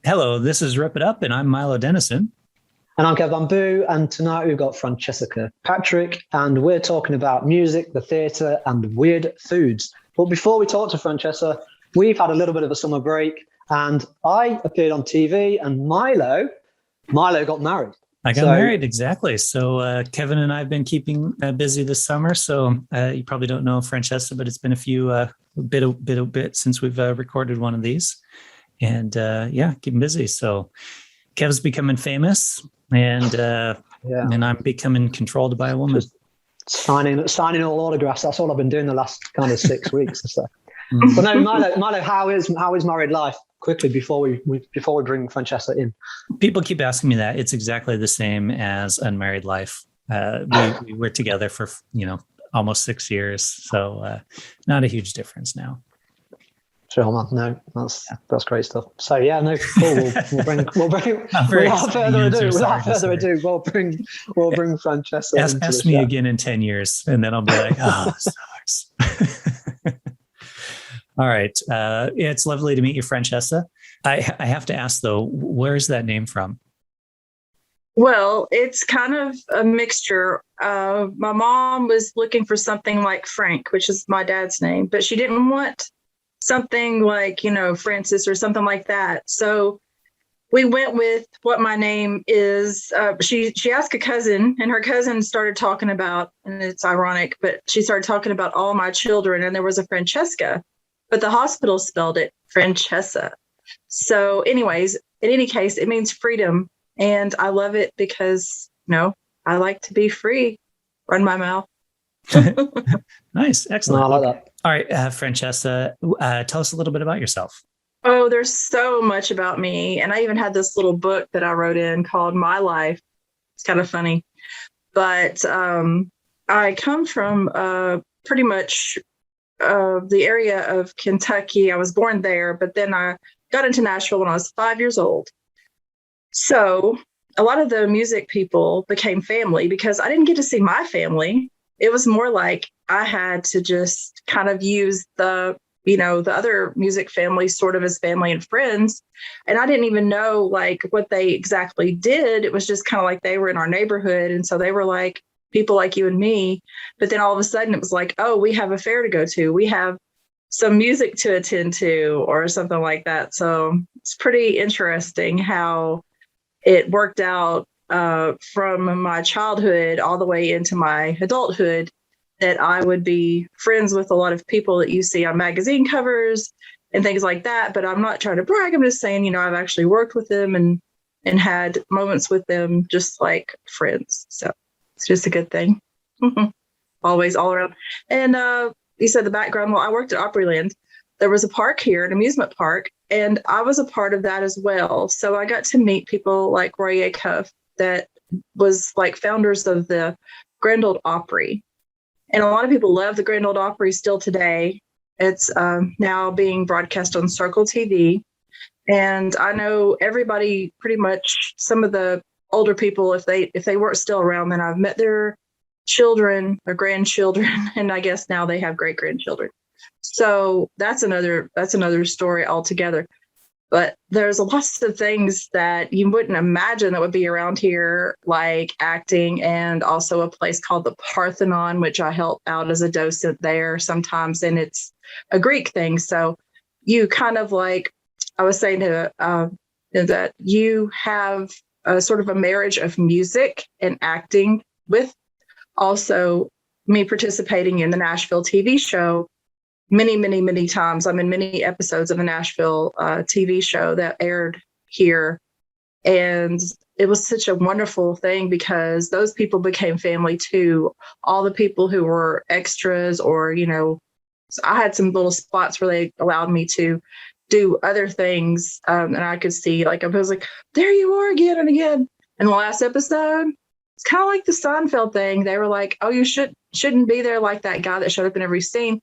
Hello, this is Rip It Up, and I'm Milo Denison. And I'm Kev Bamboo, and tonight we've got Franchesa Kirkpatrick, and we're talking about music, the theatre, and weird foods. But before we talk to Franchesa, we've had a little bit of a summer break, and I appeared on TV, and Milo got married. I got married, exactly. So Kevin and I have been keeping busy this summer. So you probably don't know Franchesa, but it's been a bit since we've recorded one of these, and keeping busy. So Kev's becoming famous, and I'm becoming controlled by a woman. Just signing all autographs. That's all I've been doing the last kind of 6 weeks or so. But no, Milo, how is married life? Quickly before we bring Franchesa in. People keep asking me that. It's exactly the same as unmarried life. We were together for almost 6 years, so not a huge difference now. Sure, man. No, that's great stuff. So yeah, no, cool. We'll bring without further ado, we'll bring Franchesa. Ask me again in 10 years, and then I'll be like, oh, this sucks. All right. It's lovely to meet you, Franchesa. I have to ask, though, where's that name from? Well, it's kind of a mixture. My mom was looking for something like Frank, which is my dad's name, but she didn't want something like, Francis or something like that. So we went with what my name is. She asked a cousin, and her cousin started talking about, and it's ironic, but she started talking about all my children, and there was a Francesca. But the hospital spelled it Franchesa. So anyways, in any case, it means freedom. And I love it because, I like to be free. Run my mouth. Nice. Excellent. I like that. All right, Franchesa, tell us a little bit about yourself. Oh, there's so much about me. And I even had this little book that I wrote in called My Life. It's kind of funny. But I come from pretty much the area of Kentucky. I was born there, but then I got into Nashville when I was 5 years old. So a lot of the music people became family because I didn't get to see my family. It was more like I had to just kind of use the other music families sort of as family and friends. And I didn't even know like what they exactly did. It was just kind of like they were in our neighborhood. And so they were like people like you and me. But then all of a sudden it was like, oh, we have a fair to go to. We have some music to attend to or something like that. So it's pretty interesting how it worked out from my childhood all the way into my adulthood, that I would be friends with a lot of people that you see on magazine covers and things like that. But I'm not trying to brag. I'm just saying, I've actually worked with them and had moments with them just like friends. So it's just a good thing. Always all around. And you said the background. Well, I worked at Opryland. There was a park here, an amusement park, and I was a part of that as well. So I got to meet people like Roy Kev, that was like founders of the Grand Ole Opry. And a lot of people love the Grand Ole Opry still today. It's now being broadcast on Circle TV. And I know everybody, pretty much some of the older people, if they weren't still around, then I've met their children or grandchildren, and I guess now they have great grandchildren. So that's another story altogether. But there's lots of things that you wouldn't imagine that would be around here, like acting, and also a place called the Parthenon, which I help out as a docent there sometimes, and it's a Greek thing. So you kind of like, I was saying that you have a sort of a marriage of music and acting with also me participating in the Nashville TV show many, many, many times. I'm in many episodes of the Nashville TV show that aired here. And it was such a wonderful thing because those people became family too. All the people who were extras or, so I had some little spots where they allowed me to do other things. And I could see, like, I was like, there you are again and again. In the last episode, it's kind of like the Seinfeld thing. They were like, oh, you shouldn't be there like that guy that showed up in every scene.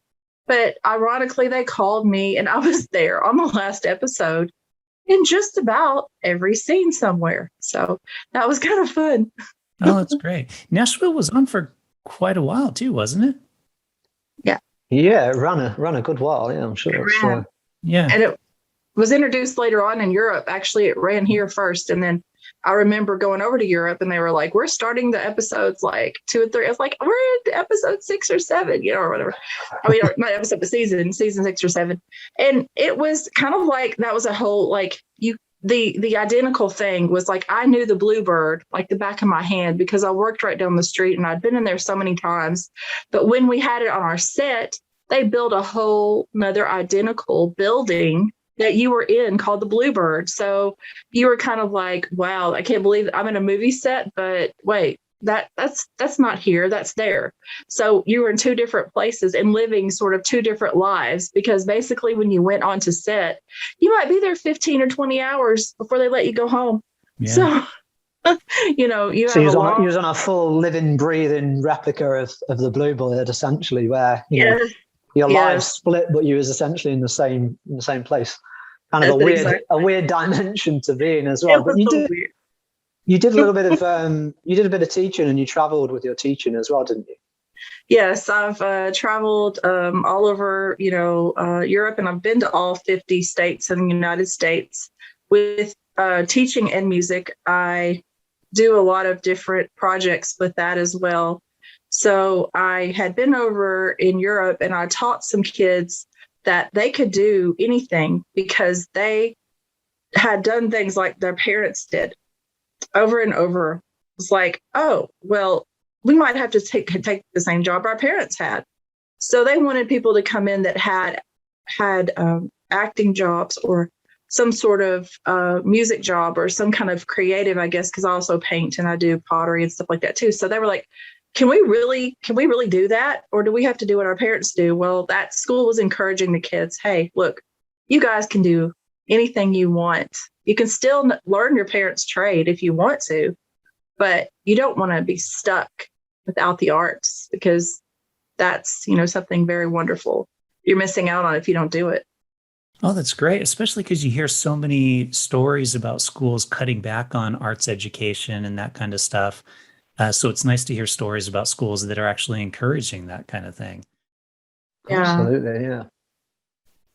But ironically, they called me and I was there on the last episode in just about every scene somewhere. So that was kind of fun. Oh, that's great. Nashville was on for quite a while too, wasn't it? Yeah. Yeah, it ran a good while. Yeah, I'm sure. Yeah. And was introduced later on in Europe. Actually, it ran here first. And then I remember going over to Europe and they were like, we're starting the episodes like 2 and 3. I was like, we're in episode 6 or 7, or whatever. I mean, not episode, but season 6 or 7. And it was kind of like, that was a whole, like the identical thing was like, I knew the Bluebird like the back of my hand because I worked right down the street and I'd been in there so many times. But when we had it on our set, they built a whole nother identical building that you were in called the Bluebird. So you were kind of like, wow, I can't believe I'm in a movie set, but wait, that's not here, that's there. So you were in 2 different places and living sort of 2 different lives, because basically when you went onto set, you might be there 15 or 20 hours before they let you go home. Yeah. So, you was on a full living, breathing replica of the Bluebird, essentially, where your lives split, but you was essentially in the same place. Kind of a weird dimension to be in as well. But you did a little bit of you did a bit of teaching, and you traveled with your teaching as well, didn't you? Yes, I've traveled all over, Europe, and I've been to all 50 states in the United States with teaching and music. I do a lot of different projects with that as well. So I had been over in Europe and I taught some kids that they could do anything because they had done things like their parents did over and over. It's like, oh, well, we might have to take the same job our parents had. So they wanted people to come in that had acting jobs or some sort of music job or some kind of creative, I guess, because I also paint and I do pottery and stuff like that too. So they were like, can we really do that? Or do we have to do what our parents do? Well, that school was encouraging the kids, hey, look, you guys can do anything you want. You can still learn your parents' trade if you want to, but you don't want to be stuck without the arts, because that's, something very wonderful you're missing out on if you don't do it. Oh, that's great, especially because you hear so many stories about schools cutting back on arts education and that kind of stuff. So it's nice to hear stories about schools that are actually encouraging that kind of thing. Yeah. Absolutely, yeah.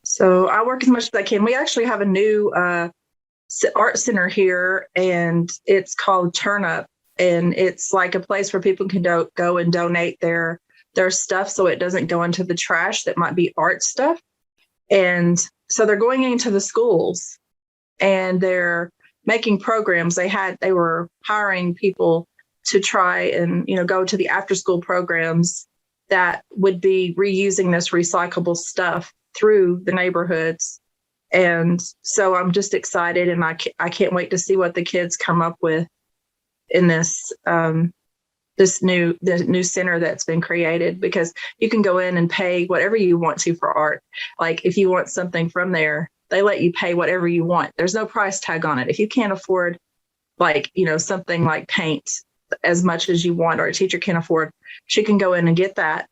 So I work as much as I can. We actually have a new art center here, and it's called Turn Up. And it's like a place where people can go and donate their stuff so it doesn't go into the trash that might be art stuff. And so they're going into the schools and they're making programs. They were hiring people to try and, go to the after school programs that would be reusing this recyclable stuff through the neighborhoods. And so I'm just excited, and I can't wait to see what the kids come up with in this new center that's been created, because you can go in and pay whatever you want to for art. Like if you want something from there, they let you pay whatever you want. There's no price tag on it. If you can't afford something like paint as much as you want, or a teacher can't afford, she can go in and get that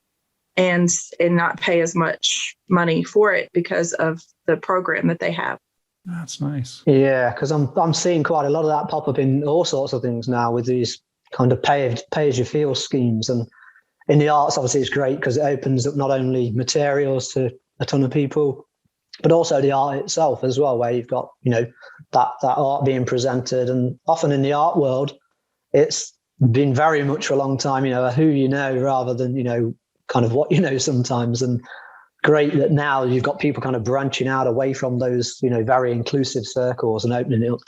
and not pay as much money for it because of the program that they have. That's nice. Yeah, because I'm seeing quite a lot of that pop up in all sorts of things now with these kind of pay as you feel schemes. And in the arts, obviously, it's great because it opens up not only materials to a ton of people, but also the art itself as well, where you've got that art being presented. And often in the art world, it's been very much for a long time, who rather than kind of what sometimes. And great that now you've got people kind of branching out away from those very inclusive circles and opening it up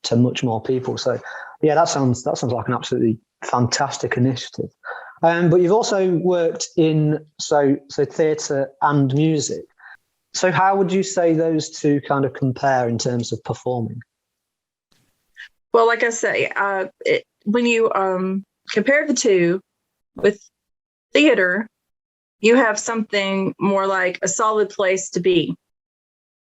to much more people. So yeah, that sounds like an absolutely fantastic initiative. But you've also worked in so theatre and music. So how would you say those two kind of compare in terms of performing? Well, like I say, when you compare the two with theater, you have something more like a solid place to be.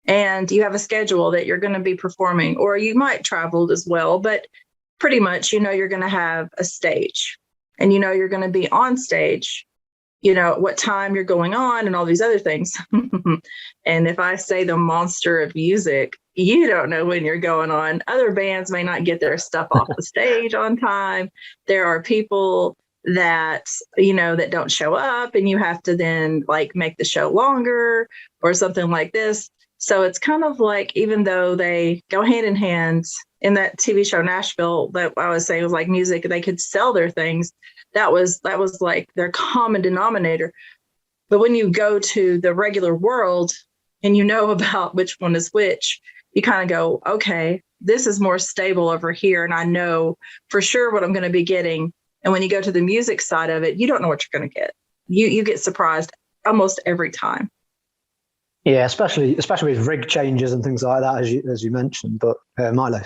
And you have a schedule that you're going to be performing, or you might travel as well, but pretty much, you're going to have a stage, and you're going to be on stage, what time you're going on and all these other things. And if I say the monster of music, you don't know when you're going on. Other bands may not get their stuff off the stage on time. There are people that that don't show up, and you have to then make the show longer or something like this. So it's kind of like, even though they go hand in hand, in that TV show Nashville that I was saying was like music, they could sell their things. That was like their common denominator. But when you go to the regular world and you know about which one is which, you kind of go, okay, this is more stable over here. And I know for sure what I'm going to be getting. And when you go to the music side of it, you don't know what you're going to get. You get surprised almost every time. Yeah, especially with rig changes and things like that, as you mentioned. But Milo.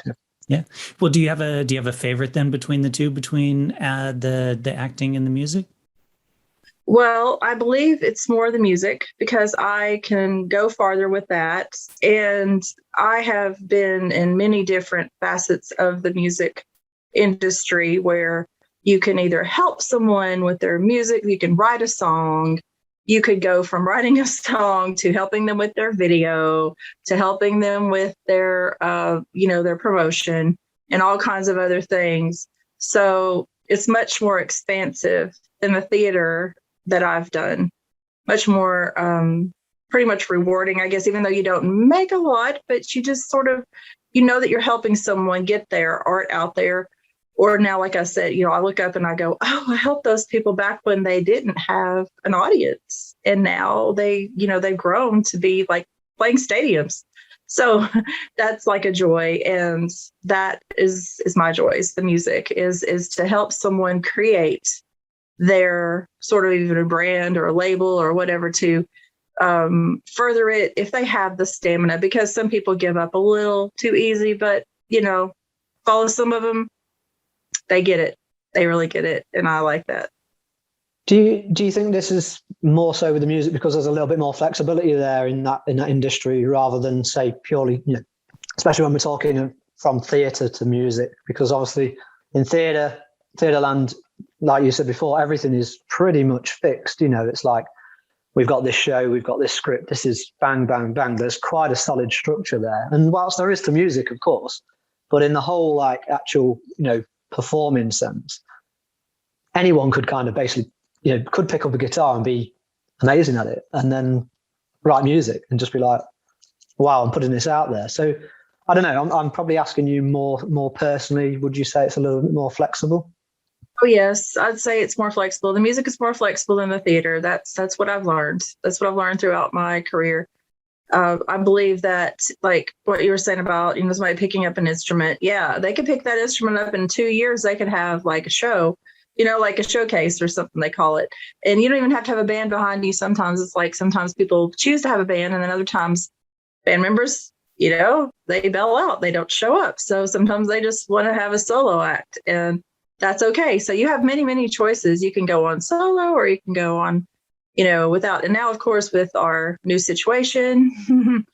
Yeah. Well, do you have a favorite then between the two, between the acting and the music? Well, I believe it's more the music because I can go farther with that. And I have been in many different facets of the music industry where you can either help someone with their music, you can write a song, you could go from writing a song to helping them with their video, to helping them with their, their promotion and all kinds of other things. So it's much more expansive than the theater that I've done, much more pretty much rewarding, I guess, even though you don't make a lot, but you just sort of, that you're helping someone get their art out there. Or now, like I said, I look up and I go, oh, I helped those people back when they didn't have an audience. And now they've grown to be like playing stadiums. So that's like a joy. And that is my joy. Is the music is to help someone create their sort of even a brand or a label or whatever to further it if they have the stamina, because some people give up a little too easy, but follow some of them, they get it. They really get it. And I like that. Do you think this is more so with the music because there's a little bit more flexibility there in that industry rather than, say, purely, especially when we're talking from theatre to music? Because obviously in theatre land, like you said before, everything is pretty much fixed. It's like, we've got this show, we've got this script, this is bang, bang, bang. There's quite a solid structure there. And whilst there is to music, of course, but in the whole like actual, performing sense, anyone could kind of basically, could pick up a guitar and be amazing at it and then write music and just be like, wow, I'm putting this out there. So I don't know, I'm probably asking you more personally. Would you say it's a little bit more flexible? Oh, yes, I'd say it's more flexible. The music is more flexible than the theater. That's what I've learned. That's what I've learned throughout my career. I believe that, like what you were saying about, somebody picking up an instrument. Yeah, they could pick that instrument up in 2 years. They could have like a show, like a showcase or something they call it. And you don't even have to have a band behind you. Sometimes it's like, sometimes people choose to have a band, and then other times band members, they bail out. They don't show up. So sometimes they just want to have a solo act, and that's okay. So you have many, many choices. You can go on solo or you can go on, without. And now, of course, with our new situation,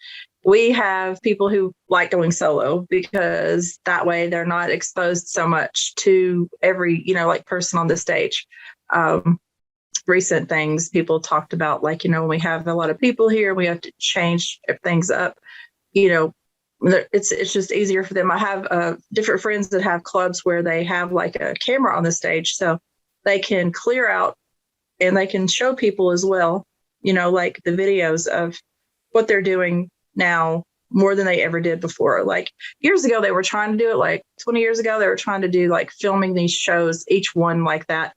we have people who like going solo because that way they're not exposed so much to every, like person on the stage. Recent things people talked about, like, when we have a lot of people here, we have to change things up, it's just easier for them. I have different friends that have clubs where they have like a camera on the stage, so they can clear out and they can show people as well, like the videos of what they're doing now more than they ever did before. Like years ago, they were trying to do it, like 20 years ago, they were trying to do like filming these shows, each one like that,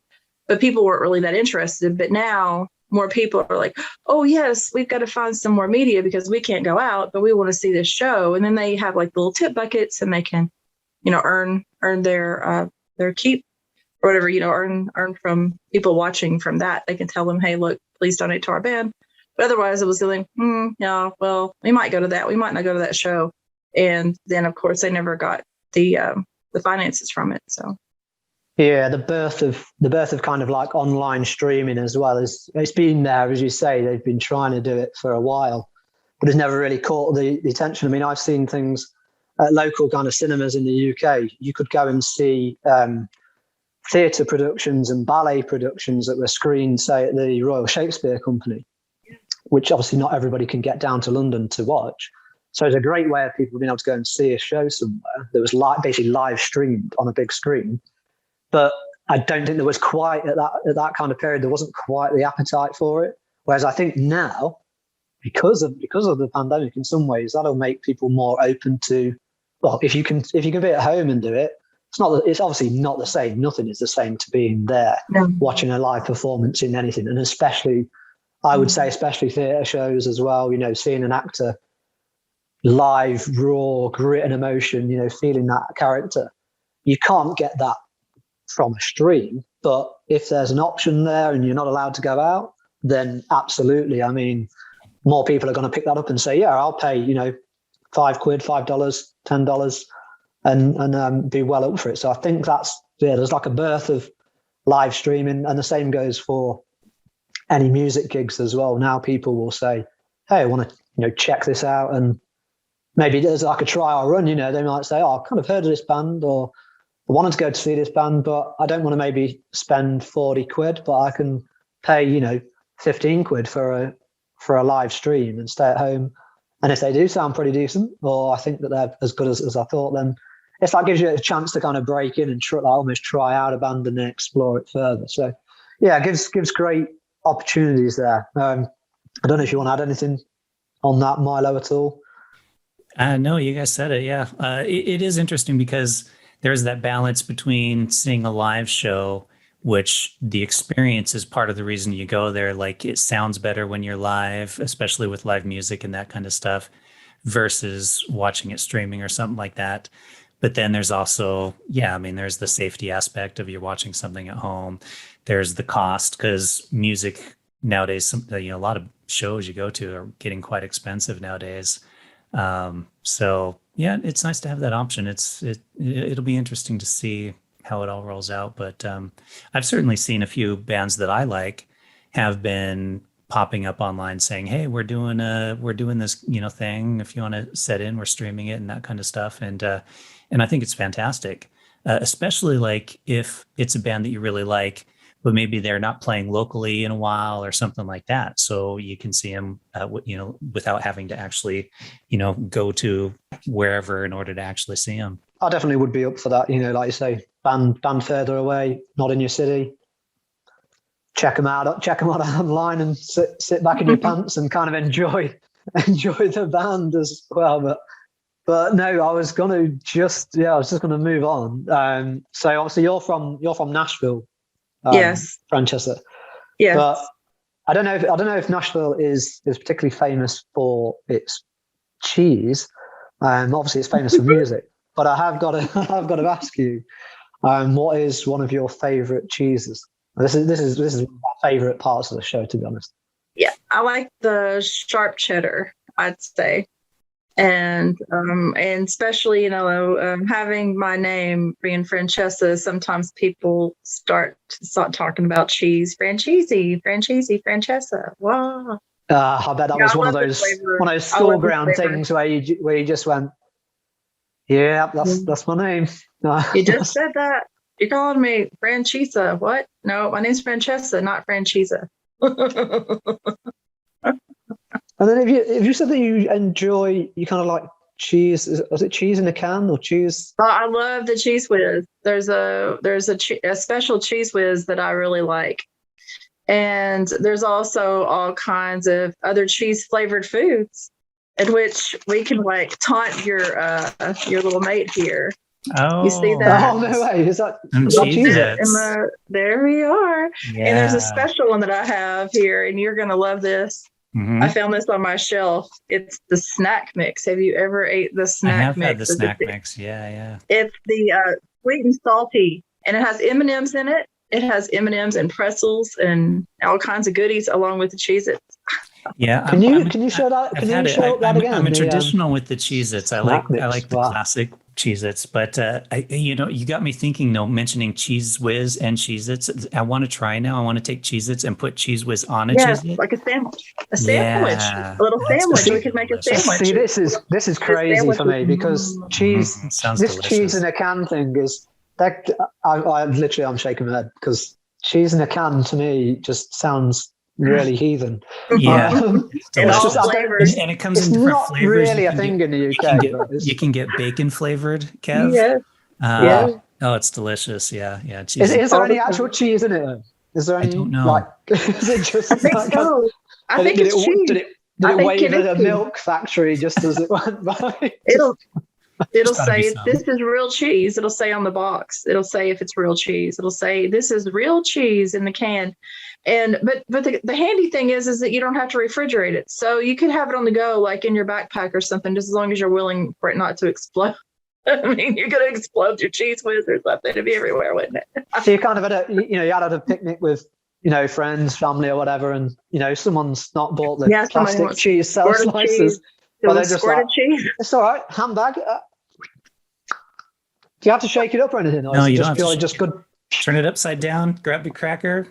but people weren't really that interested. But now more people are like, oh yes, we've got to find some more media because we can't go out, but we want to see this show. And then they have like little tip buckets, and they can, earn their keep or whatever, earn from people watching from that. They can tell them, hey, look, please donate to our band. But otherwise it was like, yeah, well, we might go to that. We might not go to that show. And then of course they never got the finances from it. So. Yeah, the birth of kind of like online streaming as well. It's been there, as you say. They've been trying to do it for a while, but it's never really caught the attention. I mean, I've seen things at local kind of cinemas in the UK. You could go and see theatre productions and ballet productions that were screened, say, at the Royal Shakespeare Company, which obviously not everybody can get down to London to watch. So it's a great way of people being able to go and see a show somewhere that was basically live streamed on a big screen. But I don't think there was quite at that kind of period, there wasn't quite the appetite for it. Whereas I think now because of the pandemic, in some ways, that'll make people more open to. Well, if you can be at home and do it, it's obviously not the same. Nothing is the same to being there, watching a live performance in anything, and especially, I would say, especially theatre shows as well. Seeing an actor live, raw grit and emotion, feeling that character. You can't get that from a stream, but if there's an option there and you're not allowed to go out, then absolutely. I mean, more people are going to pick that up and say, yeah, I'll pay, £5, $5, $10 and be well up for it. So I think there's like a birth of live streaming, and the same goes for any music gigs as well. Now people will say, hey, I want to, check this out, and maybe there's like a trial run, they might say, oh, I've kind of heard of this band, or I wanted to go to see this band, but I don't want to maybe spend 40 quid, but I can pay, 15 quid for a live stream and stay at home. And if they do sound pretty decent, or I think that they're as good as I thought, then it's like gives you a chance to kind of break in and almost try out a band and then explore it further. So yeah, it gives great opportunities there. I don't know if you want to add anything on that, Milo, at all. No, you guys said it. Yeah. It is interesting because there's that balance between seeing a live show, which the experience is part of the reason you go there. Like, it sounds better when you're live, especially with live music and that kind of stuff, versus watching it streaming or something like that. But then there's also, there's the safety aspect of you're watching something at home. There's the cost, because music nowadays, a lot of shows you go to are getting quite expensive nowadays. So yeah, it's nice to have that option. It'll be interesting to see how it all rolls out. But I've certainly seen a few bands that I like have been popping up online saying, hey, we're doing this, thing. If you want to set in, we're streaming it and that kind of stuff. And I think it's fantastic, especially like if it's a band that you really like, but maybe they're not playing locally in a while or something like that. So you can see them, without having to actually, go to wherever in order to actually see them. I definitely would be up for that. Like you say, band further away, not in your city. Check them out online and sit back in your pants and kind of enjoy the band as well. But no, I was just going to move on. So obviously you're from Nashville. Yes. Franchesa. Yes. But I don't know if Nashville is particularly famous for its cheese. Obviously it's famous for music. But I have got to ask you, what is one of your favorite cheeses? This is my favorite parts of the show, to be honest. Yeah, I like the sharp cheddar, I'd say. And especially, having my name being Franchesa, sometimes people start talking about cheese. Franchesa. Wow. I bet that was one of those school ground things where you just went, yeah, that's my name. You just said that. You called me Franchesa. What? No, my name's Franchesa, not Franchesa. And then if you said that you kind of like cheese, was it cheese in a can or cheese? Oh, I love the cheese whiz. There's a special cheese whiz that I really like. And there's also all kinds of other cheese flavored foods in which we can like taunt your little mate here. Oh, you see that? Oh, no way. Is that cheese? There we are. Yeah. And there's a special one that I have here, and you're going to love this. Mm-hmm. I found this on my shelf. It's the snack mix. Have you ever ate the snack mix? I have had the snack mix. Yeah. It's the sweet and salty, and it has M&Ms in it. It has M&Ms and pretzels and all kinds of goodies along with the Cheez-Its. Yeah. Can you show that? Can you show that again? I'm a traditional with the Cheez-Its. I like the classic Cheez-Its, but you got me thinking though, mentioning Cheese Whiz and Cheez-Its. I want to try now. I want to take Cheez-Its and put Cheese Whiz on a Cheez-It. Like a sandwich. A little sandwich. We could make a sandwich. See, this is crazy for me because cheese. Sounds this delicious. Cheese in a can thing is that I'm shaking my head because cheese in a can to me just sounds really heathen. Yeah. And it comes in different flavors. It's not really a thing in the UK. You can get bacon flavored, Kev. Yeah. Oh, it's delicious. Yeah. Cheese. Is there any actual cheese in it? Is there any? I don't know. Is it just? I think so. I think it's cheese. Did I it think wave it at a is. milk factory just as it went by? It'll There's gotta be say some. this is real cheese. It'll say on the box. It'll say if it's real cheese. It'll say this is real cheese in the can. And but the handy thing is that you don't have to refrigerate it. So you could have it on the go, like in your backpack or something, just as long as you're willing for it not to explode. I mean, you're gonna explode your cheese whiz or something. It'd be everywhere, wouldn't it? So you kind of had you had a picnic with, friends, family or whatever, and, someone's not bought the Yeah, somebody plastic wants cheese cell squirt of slices. cheese. But Well, they're just squirt like, of cheese. it's all right, handbag. Do you have to shake it up or anything? Or No, is it you don't just have to purely shake just it. good? Turn it upside down, grab your cracker,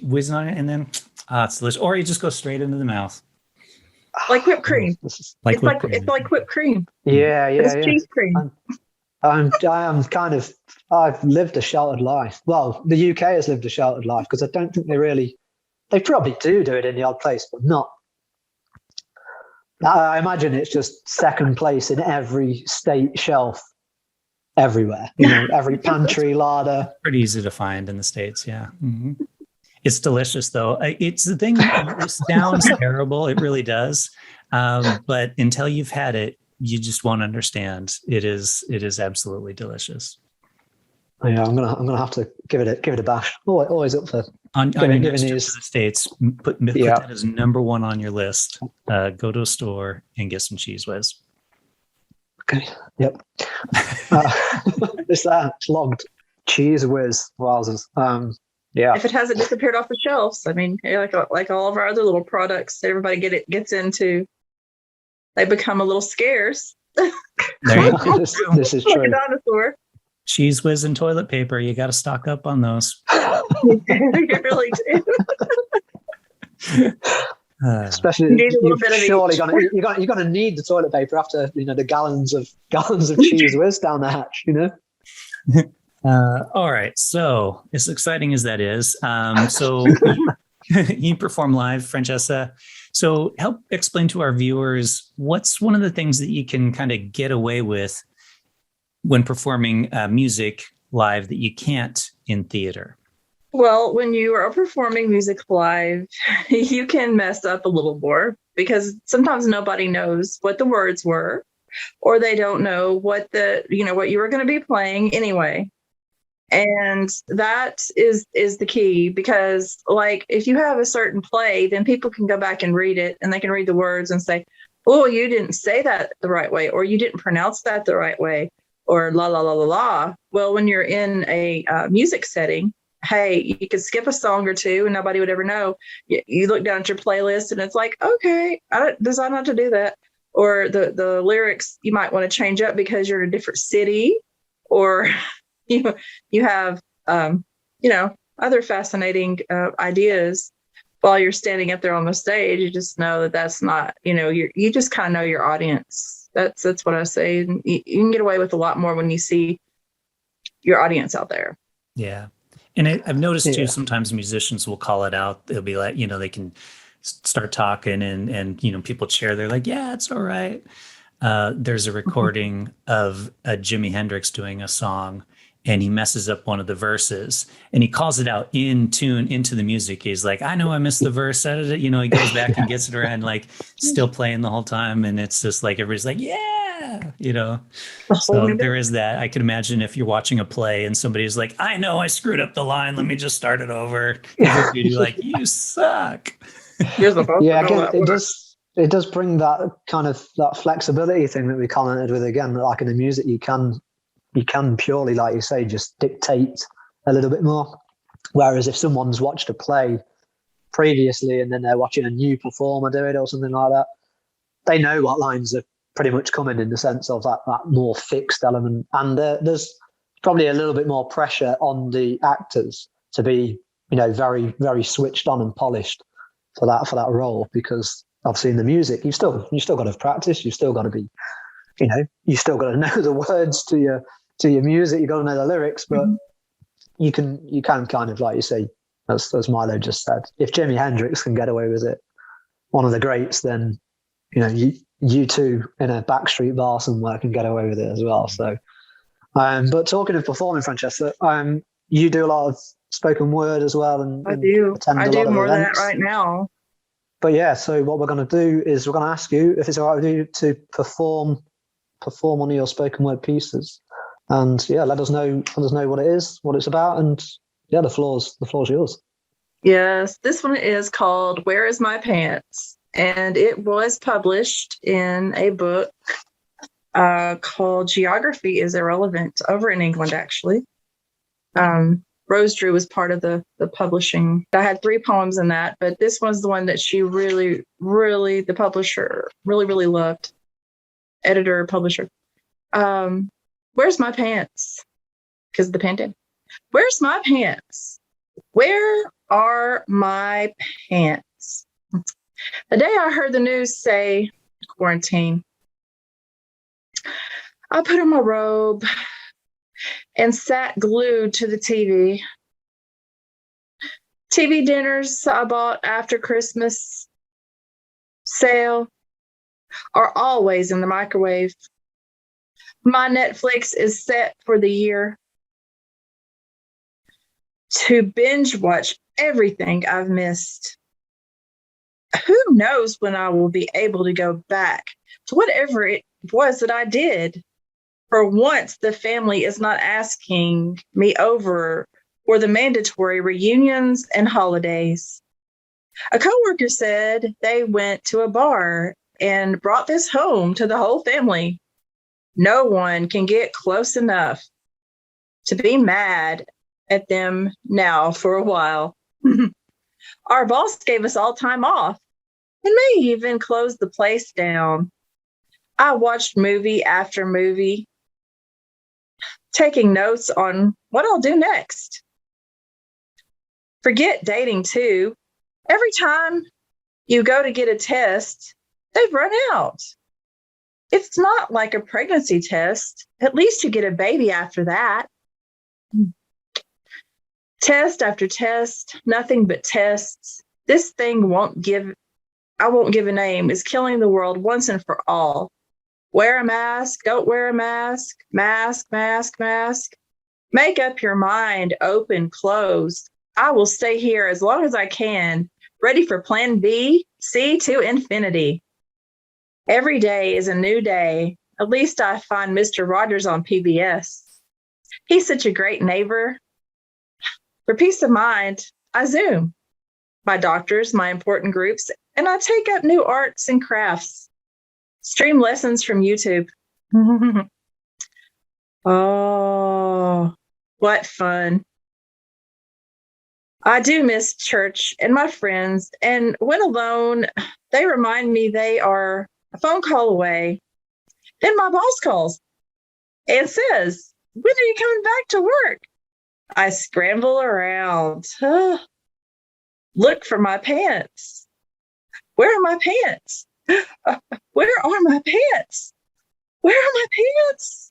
whiz on it, and then it's delicious. Or you just go straight into the mouth. Like whipped cream. This is, Like It's whipped like cream. it's like whipped cream. yeah, It's yeah. cheese cream. I am kind of. I've lived a sheltered life. Well, the UK has lived a sheltered life because I don't think they probably do it in the odd place, but not. I imagine it's just second place in every state shelf, everywhere. Every pantry, larder. Pretty easy to find in the States. Yeah. Mhm. It's delicious though. It's the thing. It sounds terrible. It really does. But until you've had it, you just won't understand. It is absolutely delicious. Yeah, I'm gonna have to give it a bash. Always up for On your giving next trip to these. the States, put Yeah. that as number one on your list. Go to a store and get some cheese whiz. Okay. Yep. It's logged. Cheese whiz. Wowzers. Yeah. If it hasn't disappeared off the shelves, I mean, like all of our other little products that everybody gets into, they become a little scarce. There you go. This is Like a true. dinosaur. Cheese whiz and toilet paper. You got to stock up on those. You really do. Especially, You need a little bit of surely each. you're gonna need the toilet paper after the gallons of cheese whiz down the hatch. All right. So as exciting as that is, so you perform live, Franchesa. So help explain to our viewers what's one of the things that you can kind of get away with when performing music live that you can't in theater. Well, when you are performing music live, you can mess up a little more because sometimes nobody knows what the words were, or they don't know what what you were going to be playing anyway. And that is the key, because like if you have a certain play, then people can go back and read it and they can read the words and say, oh, you didn't say that the right way, or you didn't pronounce that the right way, or la la la la la. Well, when you're in a music setting, hey, you could skip a song or two and nobody would ever know. You look down at your playlist and it's like, okay, I decide not to do that. Or the lyrics you might want to change up because you're in a different city, or you have other fascinating ideas while you're standing up there on the stage. You just know that that's not, you just kind of know your audience. That's what I say. And you can get away with a lot more when you see your audience out there. Yeah. And I've noticed too, sometimes musicians will call it out. They'll be like, they can start talking and people cheer. They're like, yeah, it's all right. There's a recording of Jimi Hendrix doing a song, and he messes up one of the verses and he calls it out in tune into the music. He's like, I know I missed the verse. He goes back and gets it around, like still playing the whole time. And it's just like, everybody's like, yeah, so there is that. I can imagine if you're watching a play and somebody's like, I know I screwed up the line. Let me just start it over. You're like, you suck. Yeah, again, it does bring that kind of that flexibility thing that we commented with again. Like in the music, you can purely, like you say, just dictate a little bit more. Whereas if someone's watched a play previously and then they're watching a new performer do it or something like that, they know what lines are pretty much coming in the sense of that more fixed element. And there's probably a little bit more pressure on the actors to be, very, very switched on and polished for that role, because obviously in the music, you still got to practice. You've still got to be, you still got to know the words to your music. You got to know the lyrics, but you can kind of, like you say, as Milo just said, if Jimi Hendrix can get away with it, one of the greats, then you two in a backstreet bar somewhere can get away with it as well. So, but talking of performing, Franchesa, you do a lot of spoken word as well, and I do. attend I a do lot of more of that events. right now. But yeah, so what we're going to do is we're going to ask you if it's all right with you to perform one of your spoken word pieces, and yeah, let us know what it is, what it's about, and yeah, the floor's yours. Yes, this one is called Where Is My Pants? And it was published in a book called Geography is Irrelevant over in England, actually. Rose Drew was part of the publishing. I had 3 poems in that, but this one's the one that she really, really, the publisher really, really loved. Editor, publisher. Where's my pants? Because of the pandemic. Where's my pants? Where are my pants? The day I heard the news say quarantine, I put on my robe and sat glued to the TV. TV dinners I bought after Christmas sale are always in the microwave. My Netflix is set for the year to binge watch everything I've missed. Who knows when I will be able to go back to whatever it was that I did. For once, the family is not asking me over for the mandatory reunions and holidays. A coworker said they went to a bar and brought this home to the whole family. No one can get close enough to be mad at them now for a while. Our boss gave us all time off and may even close the place down. I watched movie after movie, taking notes on what I'll do next. Forget dating too. Every time you go to get a test, they've run out. It's not like a pregnancy test. At least you get a baby after that. Test after test, nothing but tests. This thing I won't give a name, is killing the world once and for all. Wear a mask, don't wear a mask, mask, mask, mask. Make up your mind, open, closed. I will stay here as long as I can, ready for plan B, C to infinity. Every day is a new day. At least I find Mr. Rogers on PBS. He's such a great neighbor. For peace of mind, I Zoom my doctors, my important groups, and I take up new arts and crafts. Stream lessons from YouTube. Oh, what fun. I do miss church and my friends, and when alone, they remind me they are a phone call away. Then my boss calls and says, when are you coming back to work? I scramble around. Look for my pants. Where are my pants? Where are my pants? Where are my pants?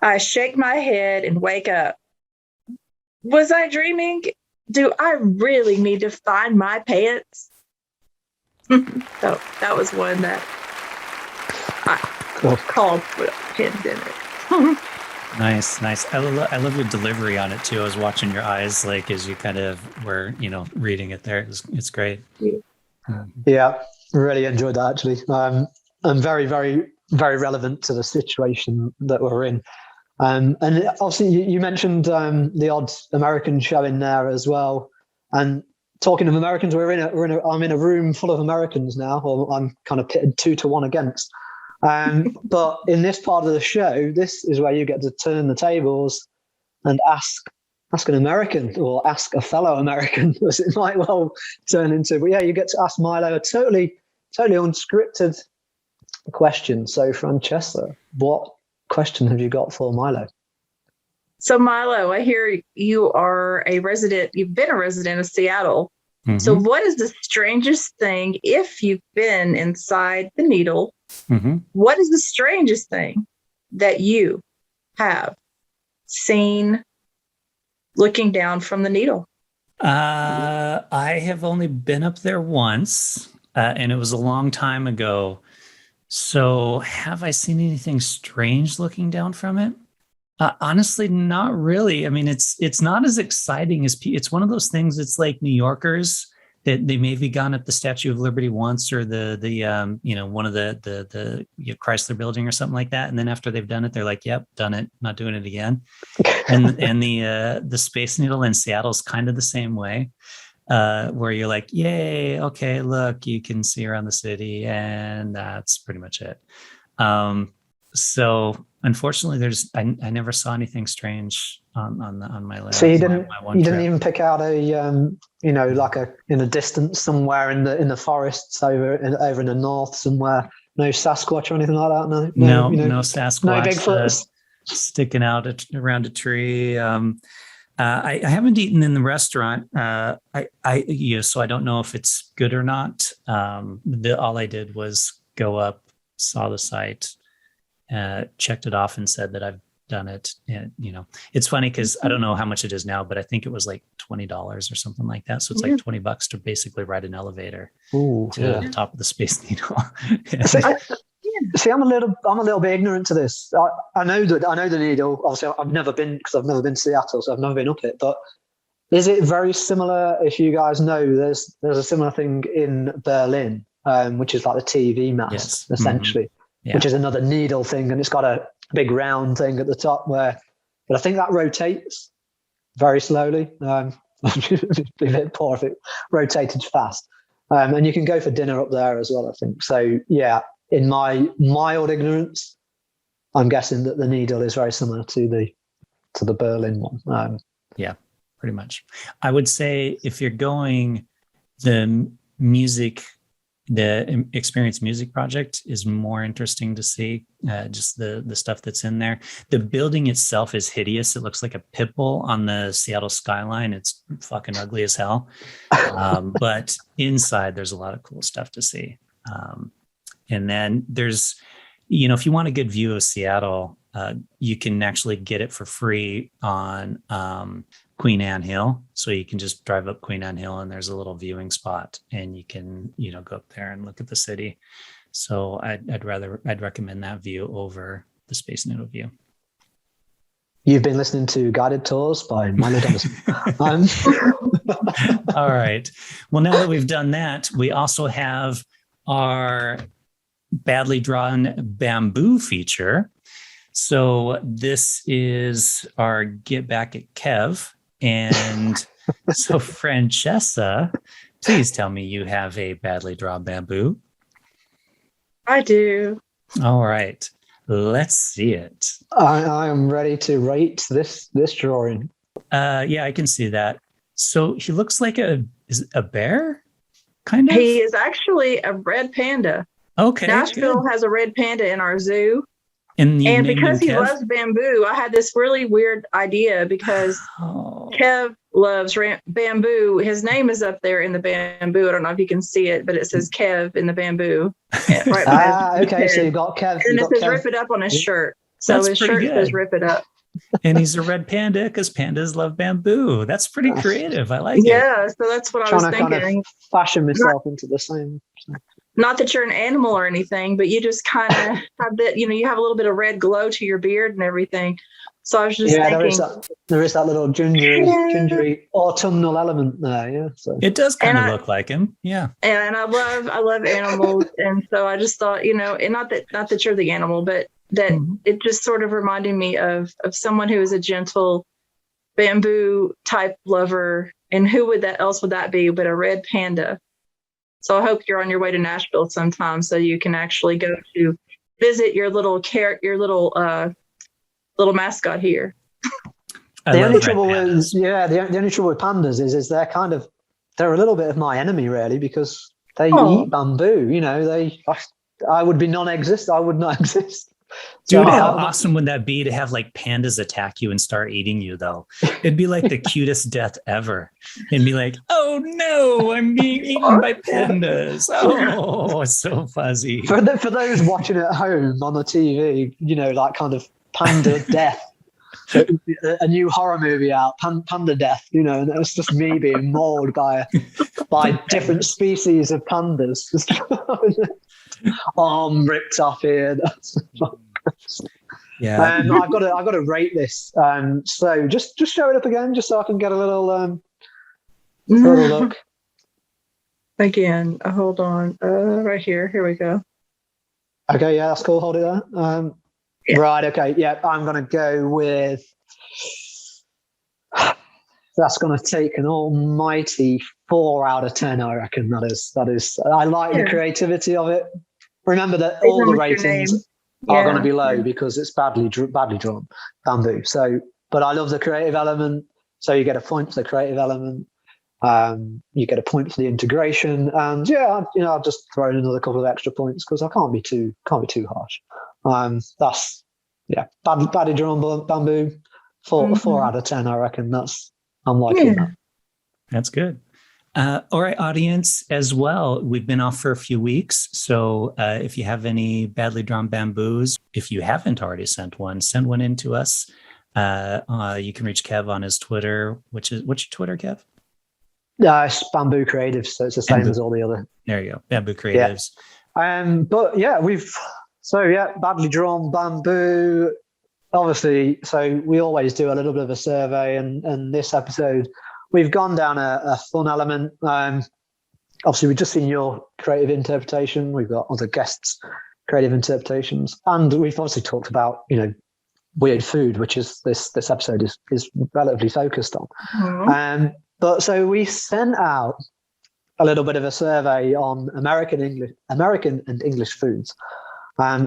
I shake my head and wake up. Was I dreaming? Do I really need to find my pants? So that was one that I called for the pandemic. Nice. I love your delivery on it too. I was watching your eyes, like as you kind of were, reading it there. It's great. Yeah, really enjoyed that actually. And very, very, very relevant to the situation that we're in. And obviously, you mentioned the odd American show in there as well. And talking of Americans, I'm in a room full of Americans now, or I'm kind of pitted 2-1 against. But in this part of the show, this is where you get to turn the tables and ask an American or ask a fellow American, as it might well turn into. But yeah, you get to ask Milo a totally unscripted question. So, Franchesa, what question have you got for Milo? So, Milo, I hear you are you've been a resident of Seattle. Mm-hmm. So what is the strangest thing, if you've been inside the needle, mm-hmm. What is the strangest thing that you have seen looking down from the needle? I have only been up there once, and it was a long time ago. So have I seen anything strange looking down from it? Honestly, not really. I mean, it's not as exciting as it's one of those things. It's like New Yorkers they maybe gone at the Statue of Liberty once, or the one of the Chrysler Building or something like that, and then after they've done it, they're like, "Yep, done it, not doing it again." and the Space Needle in Seattle's kind of the same way, where you're like, "Yay, okay, look, you can see around the city," and that's pretty much it. So unfortunately, I never saw anything strange on my list. So you didn't even pick out a like in a distance somewhere in the forests over in the north somewhere. No Sasquatch or anything like that. No Sasquatch. No Bigfoots sticking out around a tree. I haven't eaten in the restaurant. So I don't know if it's good or not. All I did was go up, saw the site, checked it off, and said that I've done it. And it's funny because I don't know how much it is now, but I think it was like $20 or something like that. So it's like $20 to basically ride an elevator to the top of the Space Needle. See, I'm a little bit ignorant to this. I know the Needle. Obviously, I've never been to Seattle, so I've never been up it. But is it very similar? If you guys know, there's a similar thing in Berlin, which is like the TV mast, essentially, which is another needle thing, and it's got a big round thing at the top but I think that rotates very slowly. It'd be a bit poor if it rotated fast. And you can go for dinner up there as well, I think. So yeah, in my mild ignorance, I'm guessing that the Needle is very similar to the Berlin one. Yeah, pretty much. I would say if you're going, the Experience Music Project is more interesting to see, just the stuff that's in there. The building itself is hideous. It looks like a pit bull on the Seattle skyline. It's fucking ugly as hell. But inside, there's a lot of cool stuff to see. And then there's, if you want a good view of Seattle, you can actually get it for free on Queen Anne Hill. So you can just drive up Queen Anne Hill and there's a little viewing spot and you can, go up there and look at the city. So I'd recommend that view over the Space Needle view. You've been listening to Guided Tours by Milo Denison. All right. Well, now that we've done that, we also have our badly drawn bamboo feature. So this is our Get Back at Kev. And so Franchesa, please tell me you have a badly drawn bamboo. I do. All right. Let's see it. I am ready to rate this drawing. Yeah, I can see that. So he looks like a bear, kind of? He is actually a red panda. Okay. Nashville has a red panda in our zoo. And because he loves bamboo, I had this really weird idea because Kev loves bamboo. His name is up there in the bamboo. I don't know if you can see it, but it says Kev in the bamboo. Right okay, so you got Kev. And it says Rip It Up on his shirt. So his shirt says Rip It Up. And he's a red panda because pandas love bamboo. That's pretty creative. I like it. Yeah, so that's what I was thinking. Kind of fashion myself into the same. Not that you're an animal or anything, but you just kind of have that, you have a little bit of red glow to your beard and everything. So I was just thinking. There is that little gingery autumnal element there. Yeah. So. It does kind of look like him. Yeah. And I love animals. And so I just thought, and not that you're the animal, but that it just sort of reminded me of someone who is a gentle bamboo type lover. And who would that be but a red panda? So I hope you're on your way to Nashville sometime so you can actually go to visit your little little mascot here. The only trouble with pandas is they're a little bit of my enemy really because they eat bamboo. I would be non-existent. I would not exist. Dude, how awesome would that be to have like pandas attack you and start eating you though? It'd be like the cutest death ever. It'd be like, oh no, I'm being eaten by pandas. Oh, it's so fuzzy. For those watching at home on the TV, like kind of panda death. A new horror movie out, Panda Death, and it was just me being mauled by different species of pandas. Arm ripped off here. Yeah. I've got to rate this. So just show it up again, just so I can get a little look. again. Hold on. Right here. Here we go. Okay, yeah, that's cool. Hold it there. Yeah. Right, okay, yeah, I'm going to go with. That's going to take an almighty 4 out of 10, I reckon. That is. I like the creativity of it. Remember that all the ratings are going to be low because it's badly drawn bamboo. So, but I love the creative element. So you get a point for the creative element. You get a point for the integration, and I'll just throw in another couple of extra points because I can't be too harsh. That's badly drawn bamboo. 4 out of 10, I reckon. I'm liking that. That's good. All right, audience, as well. We've been off for a few weeks, so if you have any badly drawn bamboos, if you haven't already sent one in to us. You can reach Kev on his Twitter. What's your Twitter, Kev? It's Bamboo Creatives, so it's the same as all the other. There you go, Bamboo Creatives. Yeah. But yeah, badly drawn bamboo. Obviously, so we always do a little bit of a survey, and this episode we've gone down a fun element. Obviously, we've just seen your creative interpretation. We've got other guests' creative interpretations, and we've obviously talked about weird food, which is this episode is relatively focused on. Mm-hmm. But so we sent out a little bit of a survey on American and English foods.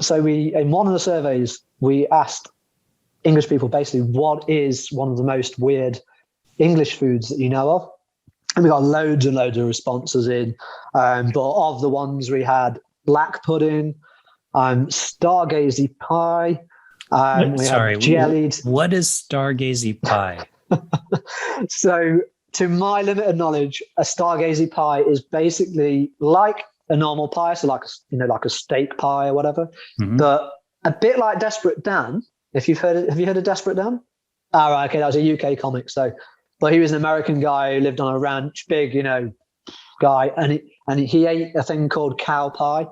So in one of the surveys, we asked English people basically what is one of the most weird English foods that you know of. And we got loads and loads of responses in. But of the ones we had black pudding, stargazy pie. Had jellied. What is stargazy pie? So, to my limited knowledge, a stargazy pie is basically like a normal pie, so like a steak pie or whatever, but a bit like Desperate Dan. Have you heard of Desperate Dan? Oh, right, okay, that was a UK comic. So, but he was an American guy who lived on a ranch, big, guy, and he ate a thing called cow pie,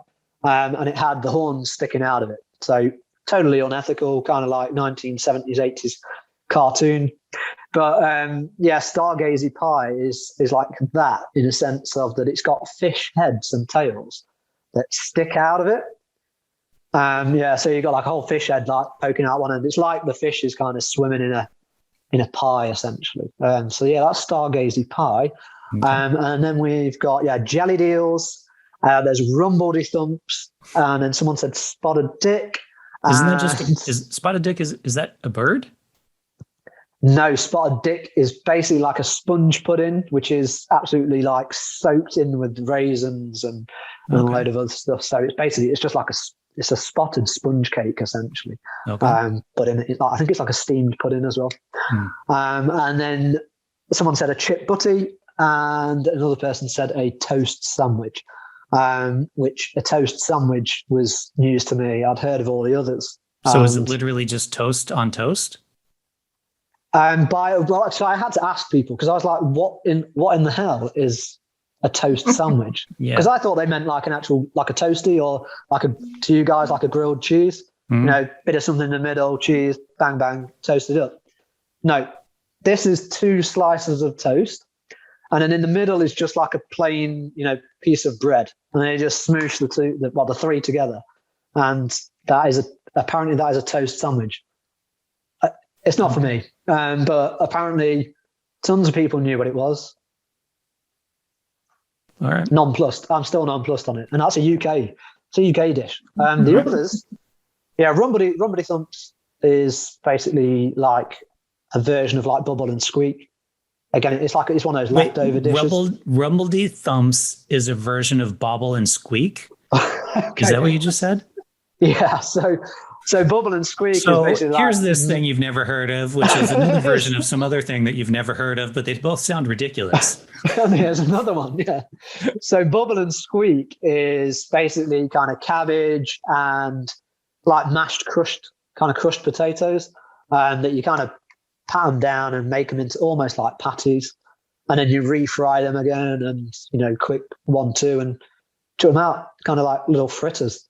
and it had the horns sticking out of it. So totally unethical, kind of like 1970s, 80s cartoon. But stargazy pie is like that in a sense of that it's got fish heads and tails that stick out of it. So you got like a whole fish head like poking out one end. It's like the fish is kind of swimming in a pie essentially. That's stargazy pie. Okay. And then we've got jellied eels. There's rumbledy thumps, and then someone said spotted dick. Isn't that is spotted dick? Is that a bird? No, spotted dick is basically like a sponge pudding, which is absolutely like soaked in with raisins and a load of other stuff. So it's just like it's a spotted sponge cake essentially. Okay. But I think it's like a steamed pudding as well. And then someone said a chip butty, and another person said a toast sandwich. Which a toast sandwich was news to me. I'd heard of all the others. So is it literally just toast on toast? So I had to ask people because I was like, what in the hell is a toast sandwich? Because I thought they meant like an actual, like a toasty or to you guys, like a grilled cheese, bit of something in the middle, cheese, bang, bang, toasted up. No, this is 2 slices of toast. And then in the middle is just like a plain, piece of bread. And they just smoosh the 3 together. And apparently that is a toast sandwich. It's not for me. But apparently tons of people knew what it was. All right. Nonplussed. I'm still nonplussed on it. And that's it's a UK dish. The others, rumbledy thumps is basically like a version of like bubble and squeak. Again, it's one of those leftover dishes. Rumbledy thumps is a version of bobble and squeak. Okay. Is that what you just said? Yeah. So bubble and squeak is basically here's this thing you've never heard of, which is another version of some other thing that you've never heard of, but they both sound ridiculous. There's another one, yeah. So bubble and squeak is basically kind of cabbage and like crushed potatoes that you kind of pat them down and make them into almost like patties, and then you refry them again and quick 1-2 and chuck them out, kind of like little fritters.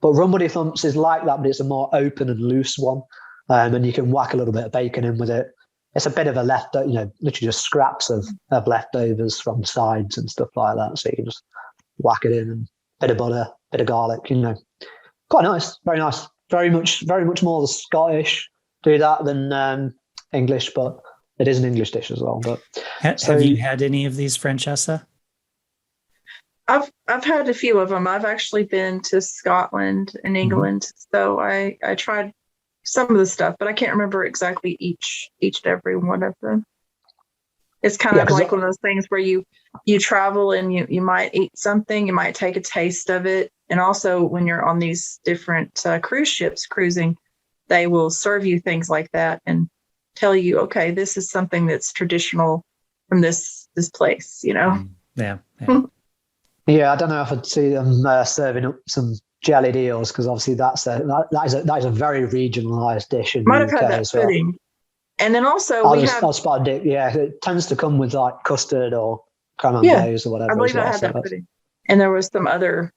But rumbledy thumps is like that, but it's a more open and loose one, and you can whack a little bit of bacon in with it. it's a bit of a literally just scraps of leftovers from sides and stuff like that. So you can just whack it in, and bit of butter, bit of garlic, quite nice, very nice. Very much more the Scottish do that than English, but it is an English dish as well. But have you had any of these, Franchesa? I've had a few of them. I've actually been to Scotland and England, so I tried some of the stuff, but I can't remember exactly each and every one of them. It's kind of like one of those things where you travel and you might eat something, you might take a taste of it. And also when you're on these different cruise ships cruising, they will serve you things like that and tell you, okay, this is something that's traditional from this place, Yeah. Yeah, I don't know if I'd see them serving up some jellied eels, because obviously that is a very regionalised dish in might the have UK had that as well. pudding. And then also I'll spot it. Yeah, it tends to come with like custard or crème anglaise or whatever. I believe I had so that pudding. And there was some other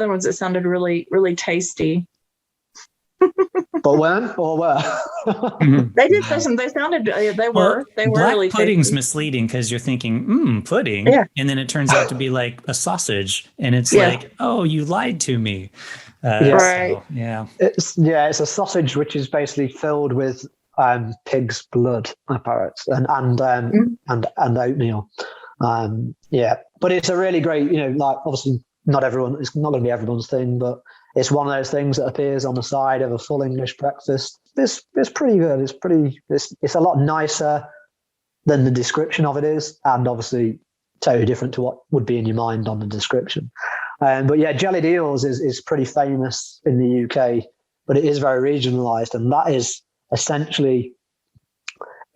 ones that sounded really, really tasty. But when or where? They did say some. They sounded. They were black really pudding's tasty. misleading, because you're thinking pudding, and then it turns out to be like a sausage, and it's like, oh, you lied to me. Right. So, yeah. It's a sausage which is basically filled with pig's blood, apparently, and oatmeal. But it's a really great, like obviously not everyone. It's not going to be everyone's thing, but it's one of those things that appears on the side of a full English breakfast. It's pretty good. It's a lot nicer than the description of it is, and obviously totally different to what would be in your mind on the description. But yeah, jellied eels is pretty famous in the UK, but it is very regionalised, and that is essentially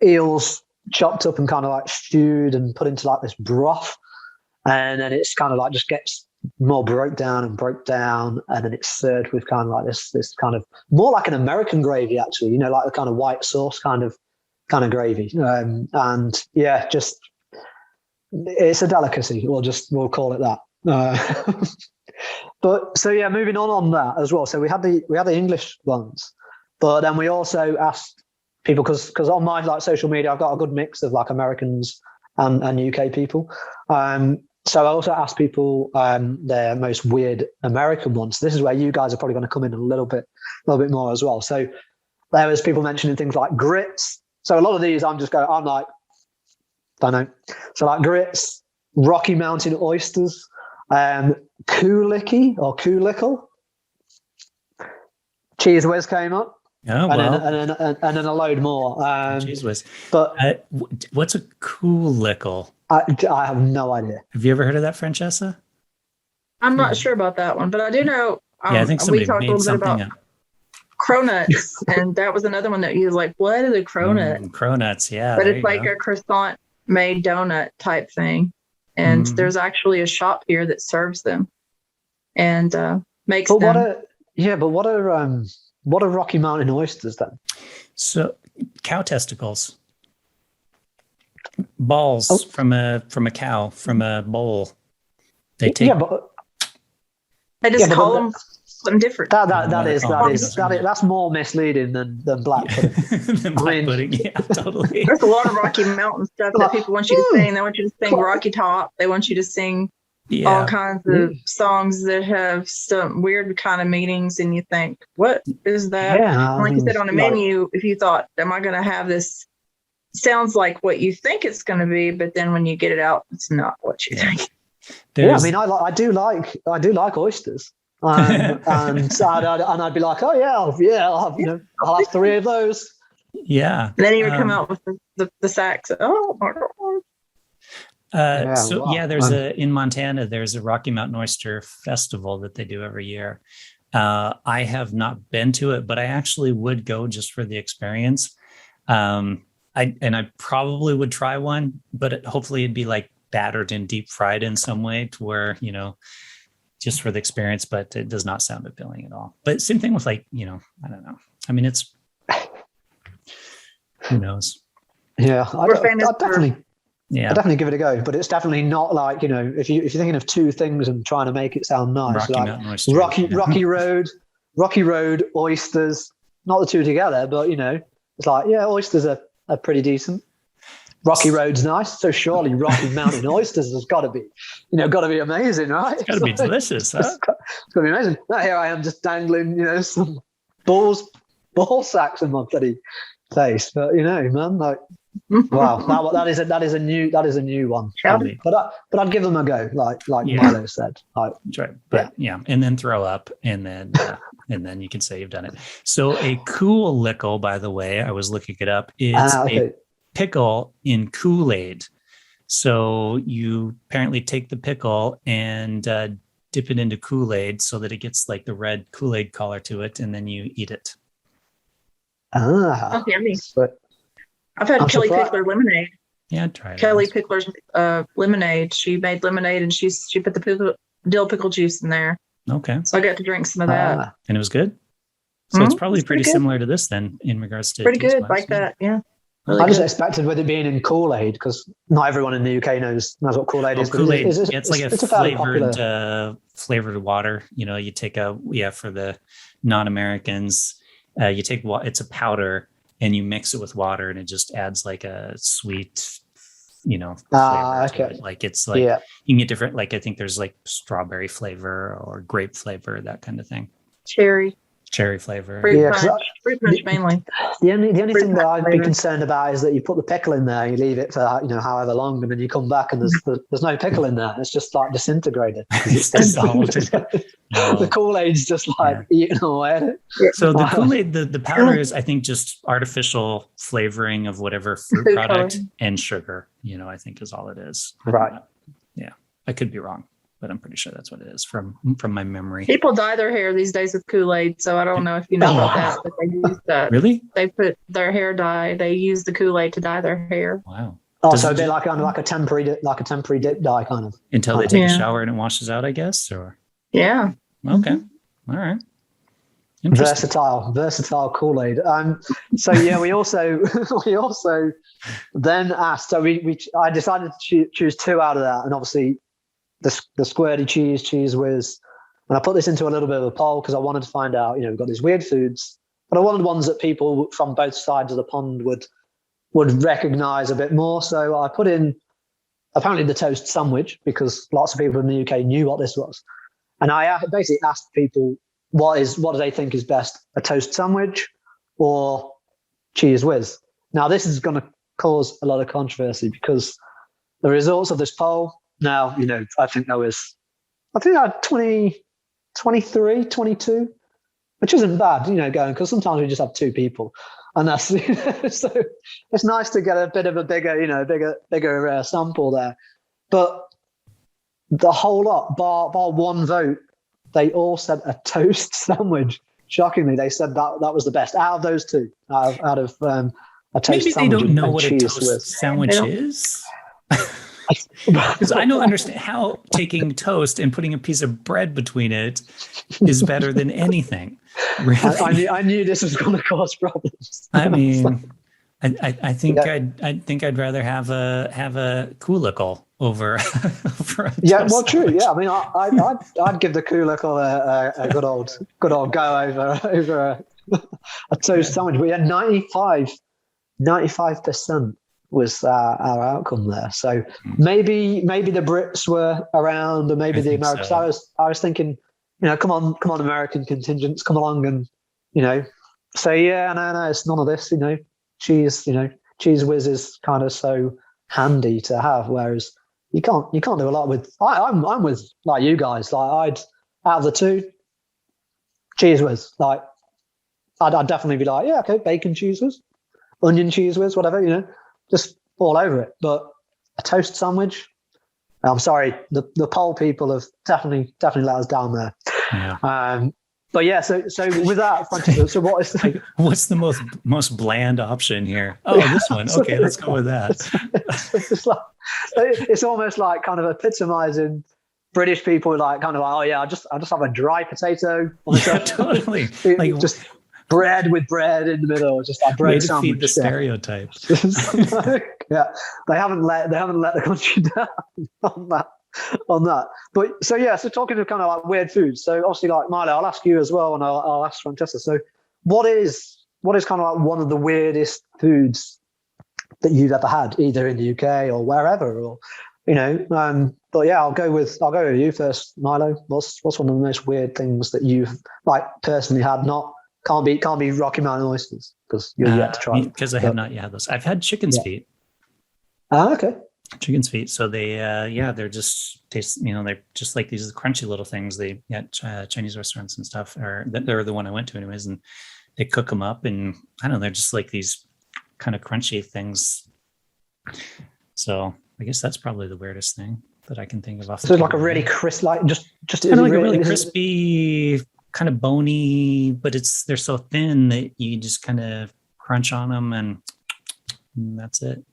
eels chopped up and kind of like stewed and put into like this broth, and then it's kind of like just gets more broke down, and then it's served with kind of like this kind of more like an American gravy, actually, like the kind of white sauce kind of gravy, and yeah, just it's a delicacy. We'll call it that. But so yeah, moving on that as well. So we had the English ones, but then we also asked people, because on my like social media I've got a good mix of like Americans and UK people. So I also asked people their most weird American ones. This is where you guys are probably going to come in a little bit more as well. So there was people mentioning things like grits. So a lot of these I'm like, don't know. So like grits, Rocky Mountain oysters, Koolicky or Koolickle. Cheese whiz came up. Oh, and then a load more. Cheese whiz. But what's a Koolickle? I have no idea. Have you ever heard of that, Franchesa? I'm not sure about that one, but I do know. I think somebody we talked a made little bit something about up. Cronuts, and that was another one that you was like, what are the Cronuts? Cronuts, yeah. But it's like a croissant made donut type thing, and there's actually a shop here that serves them and makes them. But what are Rocky Mountain oysters then? So cow testicles, balls from a cow, from a bowl. They take. Yeah, but they just call them something different. That's more misleading than black pudding. Than black pudding, yeah, totally. There's a lot of Rocky Mountain stuff that people want you to sing. They want you to sing Rocky Top. They want you to sing all kinds of songs that have some weird kind of meanings, and you think, what is that? Yeah, like you said on the menu, if you thought, am I going to have this? Sounds like what you think it's going to be, but then when you get it out, it's not what you think. I mean, I do like oysters, and I'd be like, oh yeah, I'll have 3 of those. Yeah. And then he would come out with the sacks. Oh my God. There's in Montana, there's a Rocky Mountain Oyster Festival that they do every year. I have not been to it, but I actually would go just for the experience. I probably would try one, but hopefully it'd be like battered and deep fried in some way to where, just for the experience, but it does not sound appealing at all. But same thing with like, I don't know. I mean, it's, who knows? Yeah. I definitely give it a go, but it's definitely not like, if you're thinking of 2 things and trying to make it sound nice, Rocky Road, oysters, not the 2 together, but It's like, yeah, oysters are pretty decent. Rocky Road's nice, so surely Rocky Mountain oysters has got to be, got to be amazing, right? It's got to be delicious, huh? It's got to be amazing. Now here I am just dangling, some ball sacks in my bloody face, but man, like, wow, that is a new one. But I'd give them a go, like Milo said. That's right. But and then throw up, and then you can say you've done it. So a cool lickle, by the way, I was looking it up. It's a pickle in Kool-Aid. So you apparently take the pickle and dip it into Kool-Aid so that it gets like the red Kool-Aid color to it, and then you eat it. Yummy. I've had Kelly Pickler lemonade. Yeah, try it. Kelly Pickler's lemonade. She made lemonade, and she put the dill pickle juice in there. Okay. So I got to drink some of that. And it was good? So it's probably pretty similar to this then in regards to pretty good like that, yeah. Really I just expected with it being in Kool-Aid, because not everyone in the UK knows what Kool-Aid is. Kool-Aid, it's like a flavored water. You take for the non-Americans, you take it's a powder and you mix it with water, and it just adds like a sweet, flavor to it. Like it's like you can get different. Like I think there's like strawberry flavor or grape flavor, that kind of thing. Cherry flavor. Fruit punch mainly. The only thing that I'd be concerned about is that you put the pickle in there, you leave it for however long, and then you come back and there's no pickle in there. It's just like disintegrated. It's dissolved. The Kool-Aid's just like eaten away. So the Kool-Aid, the powder is, I think, just artificial flavoring of whatever fruit product and sugar. I think is all it is. Right. Yeah, I could be wrong, but I'm pretty sure that's what it is from my memory. People dye their hair these days with Kool-Aid, so I don't know if you know about that, but they use that. Really? They put their hair dye. They use the Kool-Aid to dye their hair. Wow. So a bit like a temporary dip dye kind of. Until they take a shower and it washes out, I guess, or. Yeah. Okay. All right. Versatile Kool-Aid. We also then asked. So I decided to choose two out of that, and obviously the squirty cheese whiz. And I put this into a little bit of a poll because I wanted to find out. We've got these weird foods, but I wanted ones that people from both sides of the pond would recognize a bit more. So I put in apparently the toast sandwich, because lots of people in the UK knew what this was, and I basically asked people, what do they think is best, a toast sandwich or cheese whiz? Now, this is going to cause a lot of controversy, because the results of this poll, now, I think I had 23, 22, which isn't bad, going, because sometimes we just have two people. And that's, so it's nice to get a bit of a bigger sample there. But the whole lot, bar one vote, they all said a toast sandwich. Shockingly, they said that was the best out of those two. Out of a toast Maybe sandwich. Maybe they don't know what a toast with. sandwich is. Because I don't understand how taking toast and putting a piece of bread between it is better than anything. Really? I knew this was going to cause problems. I mean, I think I'd rather have a coolicle over a well, true. Yeah, I mean, I'd give the coolicle a good old go over a toast sandwich. We had 95% was our outcome there. So maybe the Brits were around, or maybe the Americans. So. I was thinking, come on, American contingents, come along and say, no, it's none of this. Cheese whiz is kind of so handy to have, whereas you can't do a lot with. I'm with like you guys. Like out of the two, cheese whiz. Like I'd definitely be like, yeah, okay, bacon cheese whiz, onion cheese whiz, whatever, just all over it. But a toast sandwich, I'm sorry, the poll people have definitely let us down there. Yeah. But yeah, so with that, Franchesa, so what is what's the most bland option here? Oh, this one. Okay, let's go with that. It's almost like kind of epitomizing British people, like kind of like, oh yeah, I just have a dry potato. Yeah, totally. Like just bread with bread in the middle, just like bread sandwich. Feed the stereotypes. Yeah, they haven't let the country down on that. But so talking to kind of like weird foods. So obviously, like Milo, I'll ask you as well, and I'll ask Franchesa. So what is kind of like one of the weirdest foods that you've ever had, either in the UK or wherever, or but yeah, I'll go with you first, Milo. What's one of the most weird things that you've like personally had? Can't be Rocky Mountain oysters because you're yet to try. Because I have not yet had those. I've had chicken's feet. Okay. Chicken's feet. So they, they're just taste. They're just like these crunchy little things. They at Chinese restaurants and stuff, or they're the one I went to anyways, and they cook them up, and I don't know, they're just like these kind of crunchy things. So I guess that's probably the weirdest thing that I can think of. So like a really crisp, like just kind of like a really crispy, kind of bony, but they're so thin that you just kind of crunch on them, and that's it.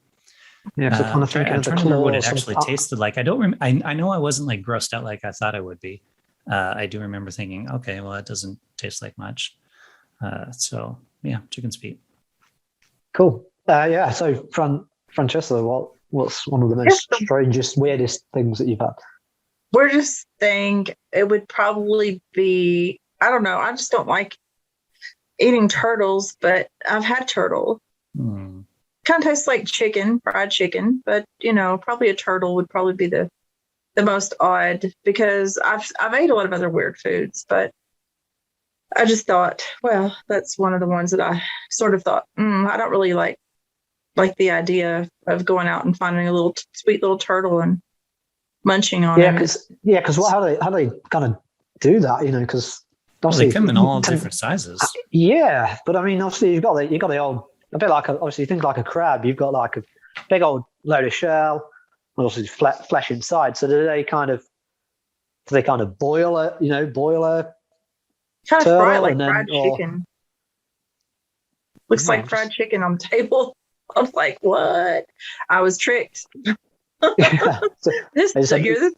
Yeah, because I'm trying to remember what it actually tasted like. I don't. I know I wasn't like grossed out like I thought I would be. I do remember thinking, okay, well, it doesn't taste like much. So yeah, chicken's feet. Cool. So Franchesa, what's one of the most strangest, weirdest things that you've had? Weirdest thing, it would probably be, I don't know, I just don't like eating turtles, but I've had turtle. Kind of tastes like fried chicken, but probably a turtle would probably be the most odd, because I've ate a lot of other weird foods, but I just thought, well, that's one of the ones that I sort of thought, I don't really like the idea of going out and finding a little sweet little turtle and munching on it. Because how they kind of do that, because they come in all different sizes. Yeah, but I mean, obviously you've got the old, a bit like obviously you think like a crab, you've got like a big old load of shell, and obviously flesh inside. So do they kind of boil it, boil a kind of fry it like fried chicken. Looks like fried chicken on the table. I was like, what? I was tricked. This is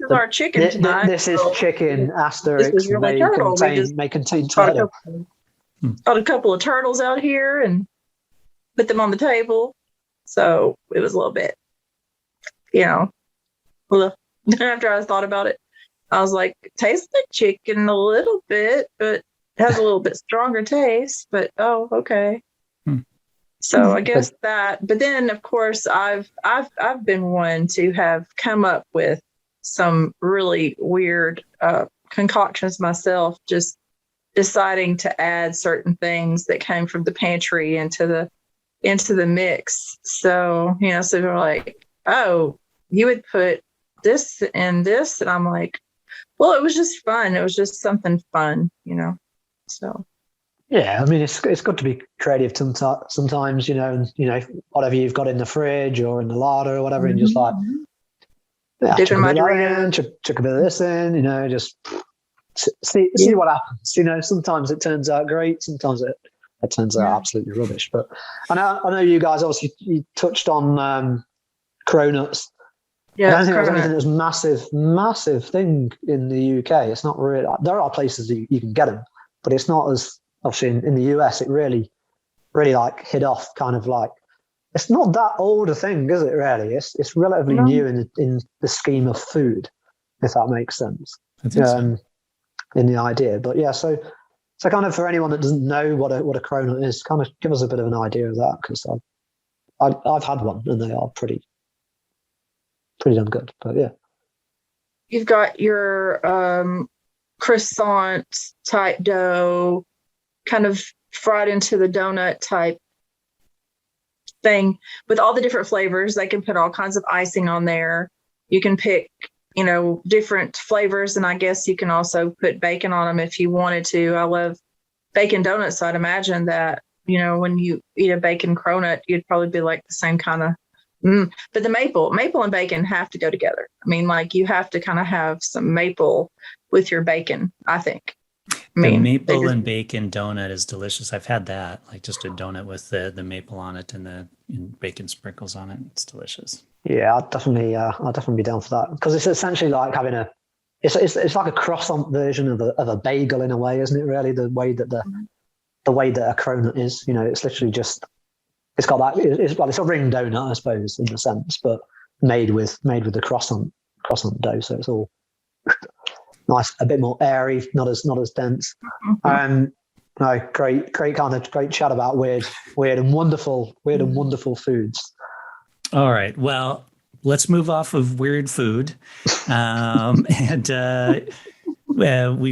our chicken tonight. This is chicken asterisk. May contain turtle. Got a couple of turtles out here and put them on the table. So it was a little bit, after I thought about it, I was like, tastes like chicken a little bit, but has a little bit stronger taste. But okay. So I guess that. But then, of course, I've been one to have come up with some really weird concoctions myself, just deciding to add certain things that came from the pantry into the mix. So so they're like, oh, you would put this and this, and I'm like, well, it was just fun. It was just something fun, So. Yeah, I mean, it's good to be creative sometimes, and whatever you've got in the fridge or in the larder or whatever, and just like, chuck a bit of that in, chuck a bit of this in, just see what happens. Sometimes it turns out great, sometimes it turns out absolutely rubbish. But I know you guys obviously you touched on Cronuts. Yeah, I don't think there's anything that's massive thing in the UK. It's not really. There are places that you can get them, but it's not as obviously in the US. It really like hit off. Kind of like it's not that old a thing, is it? Really, it's relatively new in the scheme of food, if that makes sense. I think so. In the idea, but yeah, so kind of for anyone that doesn't know what a cronut is, kind of give us a bit of an idea of that, because I've had one and they are pretty damn good. But yeah, you've got your croissant type dough, kind of fried into the donut type thing with all the different flavors. They can put all kinds of icing on there. You can pick different flavors, and I guess you can also put bacon on them if you wanted to. I love bacon donuts, so I'd imagine that when you eat a bacon cronut, you'd probably be like the same kind of but the maple and bacon have to go together. I mean, like, you have to kind of have some maple with your bacon, I think. The maple and bacon donut is delicious. I've had that, like just a donut with the maple on it and bacon sprinkles on it. It's delicious. Yeah, I'll definitely be down for that, because it's essentially like having it's like a croissant version of a bagel in a way, isn't it? Really, the way that a cronut is. It's literally just it's got that. It's a ring donut, I suppose, in a sense, but made with the croissant dough. So it's all nice, a bit more airy, not as dense. No, great chat about weird and wonderful foods. All right. Well, let's move off of weird food. We've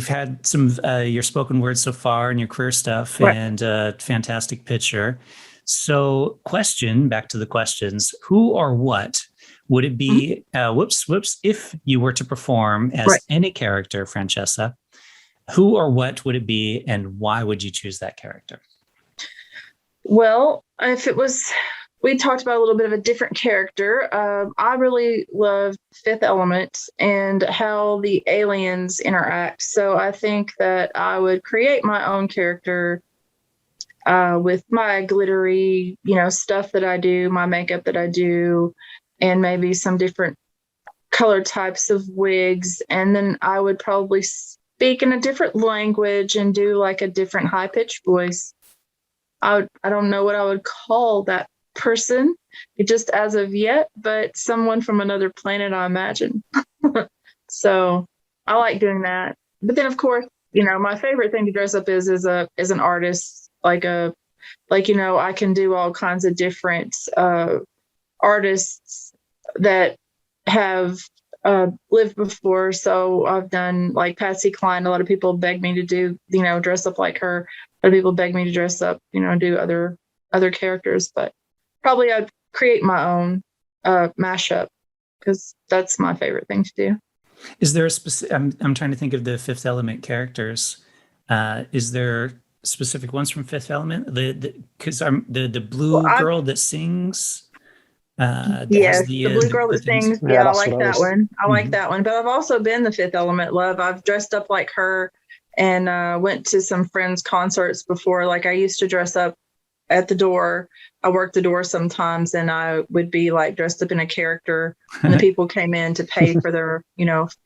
had some your spoken words so far and your career stuff, Right. and fantastic picture. So, back to the questions. Who or what would it be? If you were to perform as any character, Franchesa, who or what would it be, and why would you choose that character? Well, if it was, we talked about a little bit of a different character. I really love Fifth Element and how the aliens interact. So I think that I would create my own character with my glittery, stuff that I do, my makeup that I do, and maybe some different color types of wigs. And then I would probably speak in a different language and do like a different high-pitched voice. I don't know what I would call that person just as of yet, but someone from another planet, I imagine. So I like doing that. But then, of course, my favorite thing to dress up is an artist, I can do all kinds of different artists that have lived before. So I've done like Patsy Cline. A lot of people beg me to do, dress up like her. A lot of people beg me to dress up, do other characters, but probably I'd create my own mashup because that's my favorite thing to do. Is there a specific? I'm trying to think of the Fifth Element characters. Is there specific ones from Fifth Element? Because the blue girl that sings. Yes, the blue girl that sings. Yeah, I like that one. I like that one. But I've also been the Fifth Element love. I've dressed up like her and went to some friends' concerts before. Like I used to dress up at the door. I worked the door sometimes, and I would be like dressed up in a character, and the people came in to pay for their,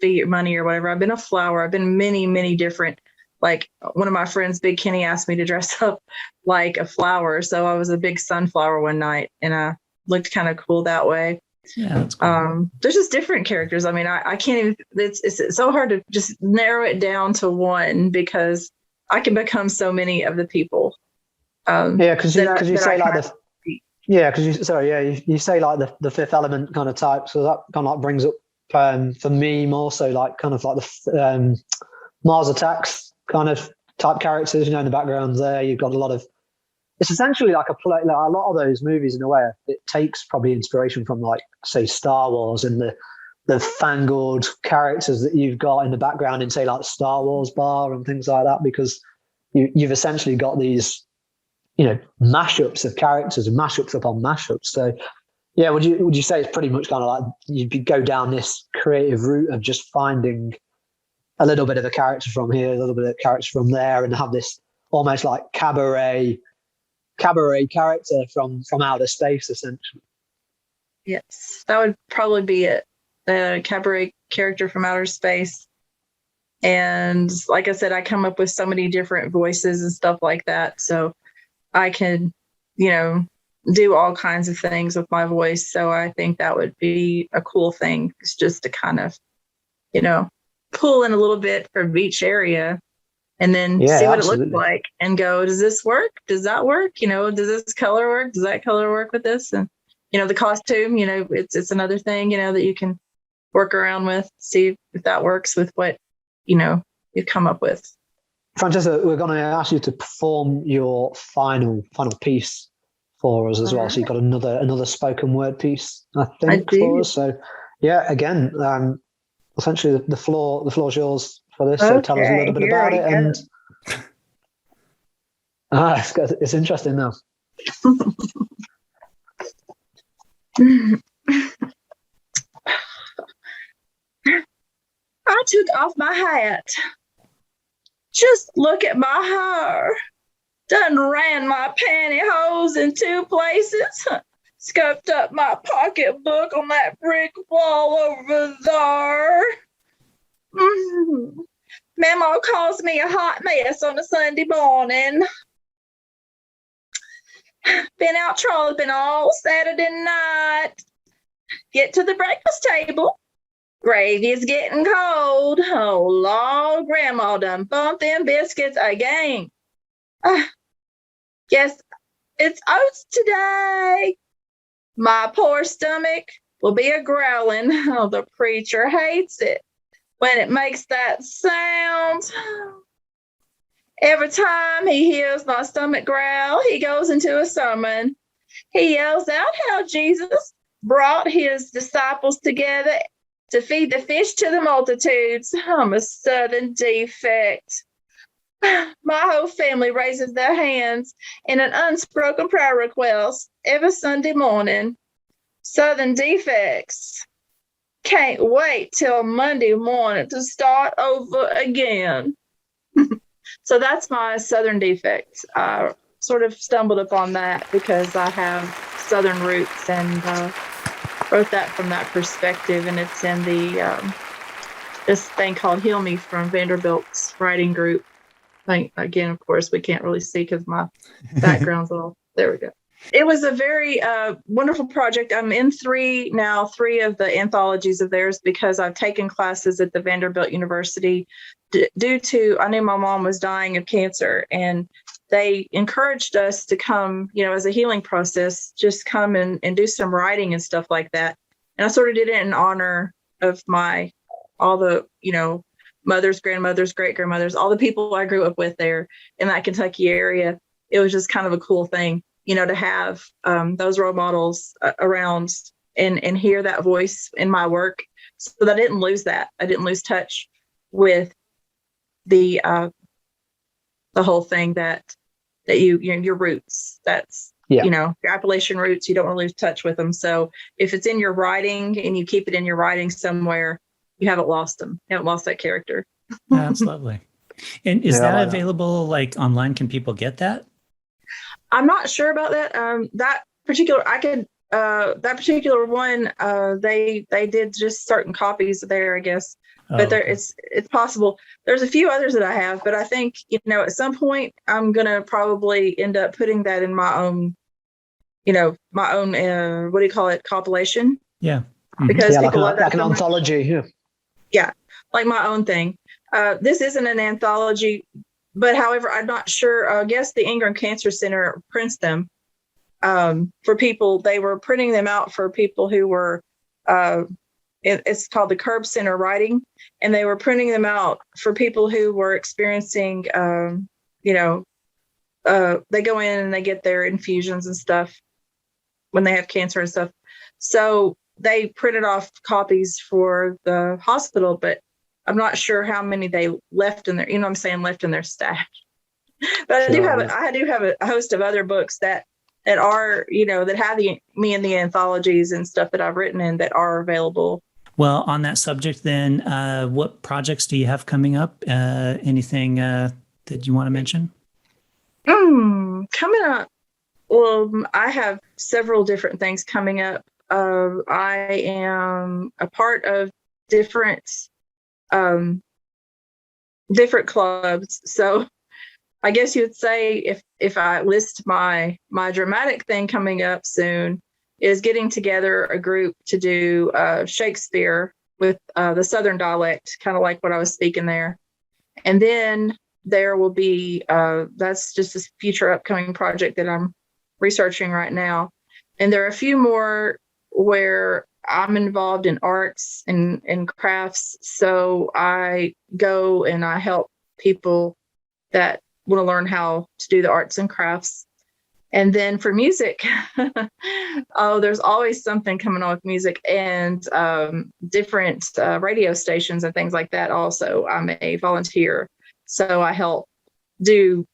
fee money or whatever. I've been a flower. I've been many, many different. Like one of my friends, Big Kenny, asked me to dress up like a flower, so I was a big sunflower one night, and I looked kind of cool that way. Yeah, that's cool. There's just different characters. I mean, I can't even. It's so hard to just narrow it down to one because I can become so many of the people. Because you say like the. Yeah, because you say like the Fifth Element kind of type, so that kind of like brings up for me more so like kind of like the Mars Attacks kind of type characters. In the background there, you've got a lot of. It's essentially like a lot of those movies in a way. It takes probably inspiration from like say Star Wars and the fangled characters that you've got in the background in say like Star Wars bar and things like that, because you've essentially got these. Mashups of characters and mashups upon mashups. So, yeah, would you say it's pretty much kind of like you'd go down this creative route of just finding a little bit of a character from here, a little bit of character from there, and have this almost like cabaret character from outer space, essentially. Yes, that would probably be it. The cabaret character from outer space. And like I said, I come up with so many different voices and stuff like that. So I can, do all kinds of things with my voice. So I think that would be a cool thing. It's just to kind of, pull in a little bit from each area and then see what it looks like and go, does this work? Does that work? Does this color work? Does that color work with this? And, the costume, it's another thing, that you can work around with, see if that works with what, you've come up with. Franchesa, we're going to ask you to perform your final piece for us as well. So you've got another spoken word piece, I think, for us. So, yeah, again, essentially the floor's yours for this. So tell us a little bit about it. And it's interesting now. I took off my hat. Just look at my hair. Done ran my pantyhose in 2 places. Scuffed up my pocketbook on that brick wall over there. Mama calls me a hot mess on a Sunday morning. Been out trolloping all Saturday night. Get to the breakfast table. Gravy is getting cold. Oh, Lord, Grandma done bumped them biscuits again. Yes, it's oats today. My poor stomach will be a growling. Oh, the preacher hates it when it makes that sound. Every time he hears my stomach growl, he goes into a sermon. He yells out how Jesus brought his disciples together to feed the fish to the multitudes. I'm a southern defect. My whole family raises their hands in an unspoken prayer request every Sunday morning. Southern defects. Can't wait till Monday morning to start over again. So that's my Southern defect. I sort of stumbled upon that because I have Southern roots and wrote that from that perspective. And it's in the this thing called Heal Me from Vanderbilt's writing group. Again, of course, we can't really see because my background's all, there we go. It was a very wonderful project. I'm in three of the anthologies of theirs because I've taken classes at the Vanderbilt University due to, I knew my mom was dying of cancer, and they encouraged us to come, as a healing process, just come and do some writing and stuff like that. And I sort of did it in honor of all the, mothers, grandmothers, great-grandmothers, all the people I grew up with there in that Kentucky area. It was just kind of a cool thing, to have those role models around and hear that voice in my work, so that I didn't lose that. I didn't lose touch with the whole thing that your roots. That's, your Appalachian roots. You don't want to lose touch with them. So if it's in your writing and you keep it in your writing somewhere, you haven't lost them. You haven't lost that character. That's lovely. And is that available online? Can people get that? I'm not sure about that. That particular one, they did just certain copies there, I guess. But it's possible. There's a few others that I have, but I think, at some point I'm going to probably end up putting that in my own, what do you call it? Compilation. Yeah. Mm-hmm. Because people like an anthology. Yeah. Yeah. Like my own thing. This isn't an anthology, but however, I'm not sure. I guess the Ingram Cancer Center prints them for people. They were printing them out for people who were, it's called the Curb Center Writing. And they were printing them out for people who were experiencing, they go in and they get their infusions and stuff when they have cancer and stuff. So they printed off copies for the hospital, but I'm not sure how many they left in their, left in their stash. But I do have a host of other books that are, that have me in the anthologies and stuff that I've written in that are available. Well, on that subject, then, what projects do you have coming up? Anything that you want to mention? Coming up, well, I have several different things coming up. I am a part of different clubs. So I guess you would say if I list my dramatic thing coming up soon is getting together a group to do Shakespeare with the Southern dialect, kind of like what I was speaking there. And then there will be, that's just a future upcoming project that I'm researching right now. And there are a few more where I'm involved in arts and crafts. So I go and I help people that want to learn how to do the arts and crafts. And then for music, there's always something coming on with music and different radio stations and things like that. Also, I'm a volunteer. So I help do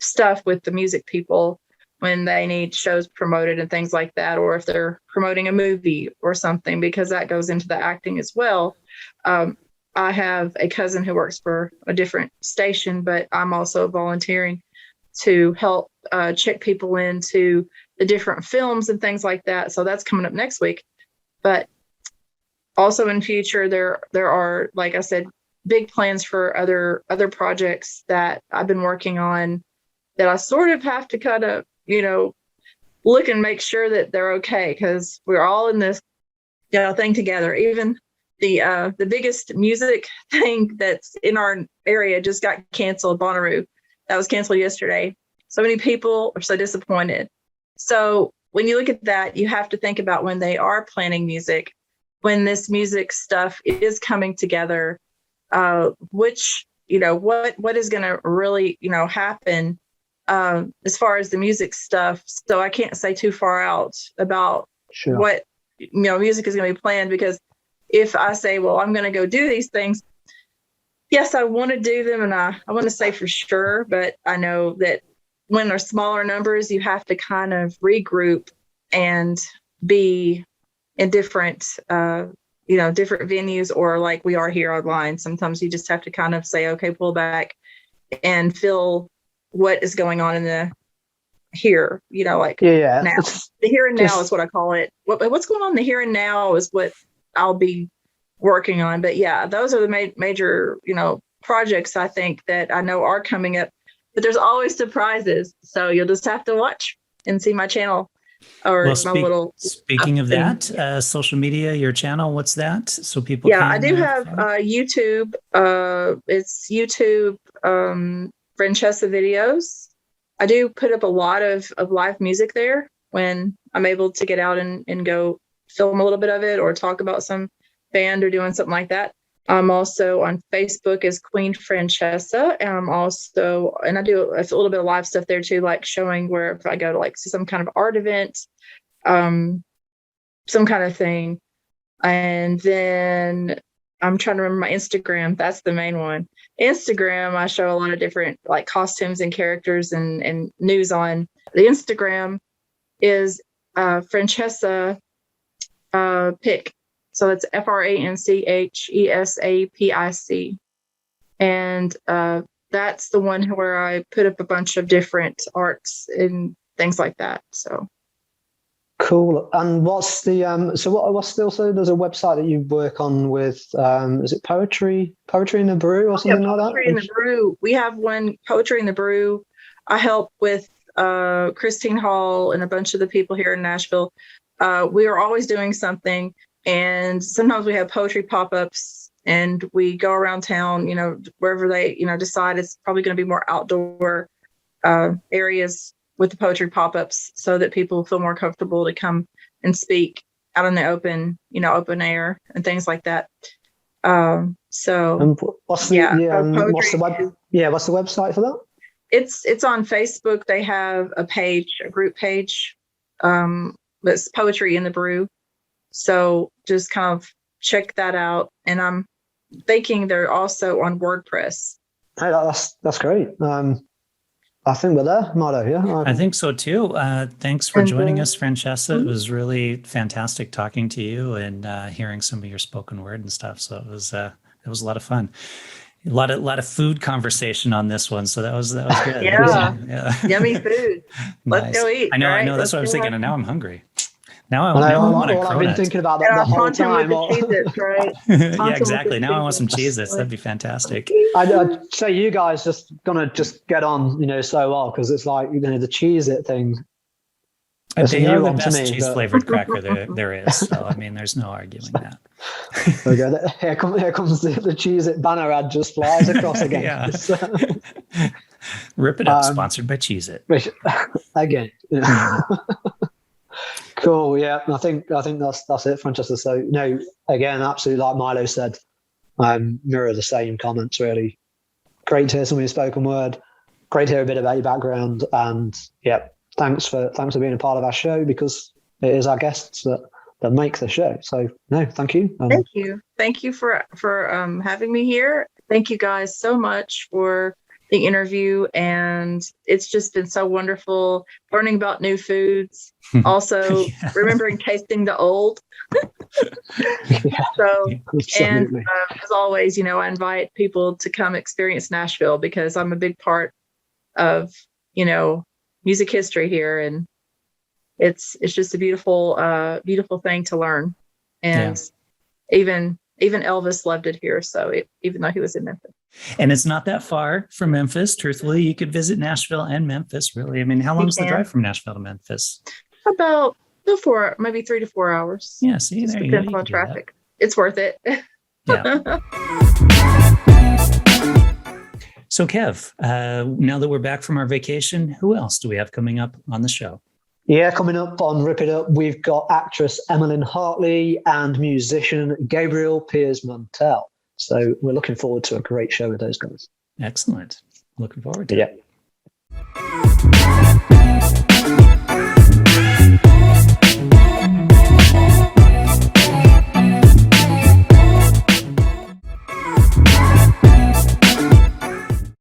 stuff with the music people when they need shows promoted and things like that, or if they're promoting a movie or something, because that goes into the acting as well. I have a cousin who works for a different station, but I'm also volunteering to help check people into the different films and things like that. So that's coming up next week. But also in future, there are, like I said, big plans for other projects that I've been working on that I sort of have to kind of, look and make sure that they're okay, because we're all in this, thing together. Even the biggest music thing that's in our area just got canceled, Bonnaroo. that was canceled yesterday. So many people are so disappointed. So when you look at that, you have to think about when they are planning music, when this music stuff is coming together, which, what is going to really, happen as far as the music stuff. So I can't say too far out about what, music is going to be planned, because if I say, well, I'm going to go do these things, yes, I want to do them. And I want to say for sure, but I know that when there's smaller numbers, you have to kind of regroup and be in different, different venues, or like we are here online. Sometimes you just have to kind of say, okay, pull back and feel what is going on in the here, now. The here and now is what I call it. What's going on in the here and now is what I'll be working on. But yeah, those are the major, projects I think that I know are coming up. But there's always surprises, so you'll just have to watch and see my channel or my little. Speaking of that, social media, your channel, what's that? So people. Yeah, I do have YouTube. It's YouTube Franchesa videos. I do put up a lot of live music there when I'm able to get out and go film a little bit of it or talk about some band or doing something like that. I'm also on Facebook as Queen Franchesa. And I do a little bit of live stuff there too, like showing where if I go to like some kind of art event, some kind of thing. And then I'm trying to remember my Instagram. That's the main one. Instagram, I show a lot of different like costumes and characters and news on. The Instagram is Franchesa Pic. So it's FRANCHESAPIC. And that's the one where I put up a bunch of different arts and things like that. So cool. And what's the what's still, so there's a website that you work on with, is it Poetry in the Brew or something like that? Poetry in the Brew. We have one, Poetry in the Brew. I help with Christine Hall and a bunch of the people here in Nashville. We are always doing something. And sometimes we have poetry pop-ups and we go around town, wherever they, decide it's probably going to be more outdoor areas with the poetry pop-ups so that people feel more comfortable to come and speak out in the open, open air and things like that. What's the website for that? It's on Facebook. They have a group page that's Poetry in the Brew. So just kind of check that out. And I'm thinking they're also on WordPress. Hey, that's great. I think we're there, Milo. Yeah, I think so too. Thanks for joining us, Franchesa. It was really fantastic talking to you and hearing some of your spoken word and stuff. So it was a lot of fun. A lot of food conversation on this one, so that was good. Yeah. Yummy food. Let's go eat. I know. Right? That's what I was thinking, and now I'm hungry. Now I want a Cronut. I've been thinking about that the whole time. Cheez-Its, right? Yeah, exactly. Now I want some Cheez-Its. That'd be fantastic. I'd say you guys just gonna get on, so well, because it's like the Cheez-It thing. They are the best cheese-flavored cracker there is. So I mean, there's no arguing that. Okay, here comes the Cheez-It banner ad just flies across again. Yeah. Rip it up. Sponsored by Cheez-It. Again. Cool. Yeah, I think that's it, Franchesa. So again, absolutely, like Milo said, mirror the same comments. Really great to hear some of your spoken word. Great to hear a bit about your background, and thanks for being a part of our show, because it is our guests that make the show. So thank you. Thank you for having me here. Thank you guys so much for the interview, and it's just been so wonderful learning about new foods. Also, remembering tasting the old. So, and as always, I invite people to come experience Nashville, because I'm a big part of music history here, and it's just a beautiful thing to learn. And even Elvis loved it here, so even though he was in Memphis. And it's not that far from Memphis. Truthfully, you could visit Nashville and Memphis, really. I mean, how long is the drive from Nashville to Memphis? About maybe 3 to 4 hours. Yeah, see, there you go. Depends on traffic. It's worth it. Yeah. So Kev, now that we're back from our vacation, who else do we have coming up on the show? Yeah, coming up on Rip It Up, we've got actress Emmeline Hartley and musician Gabriel Piers-Montel. So we're looking forward to a great show with those guys. Excellent. Looking forward to it. Yeah.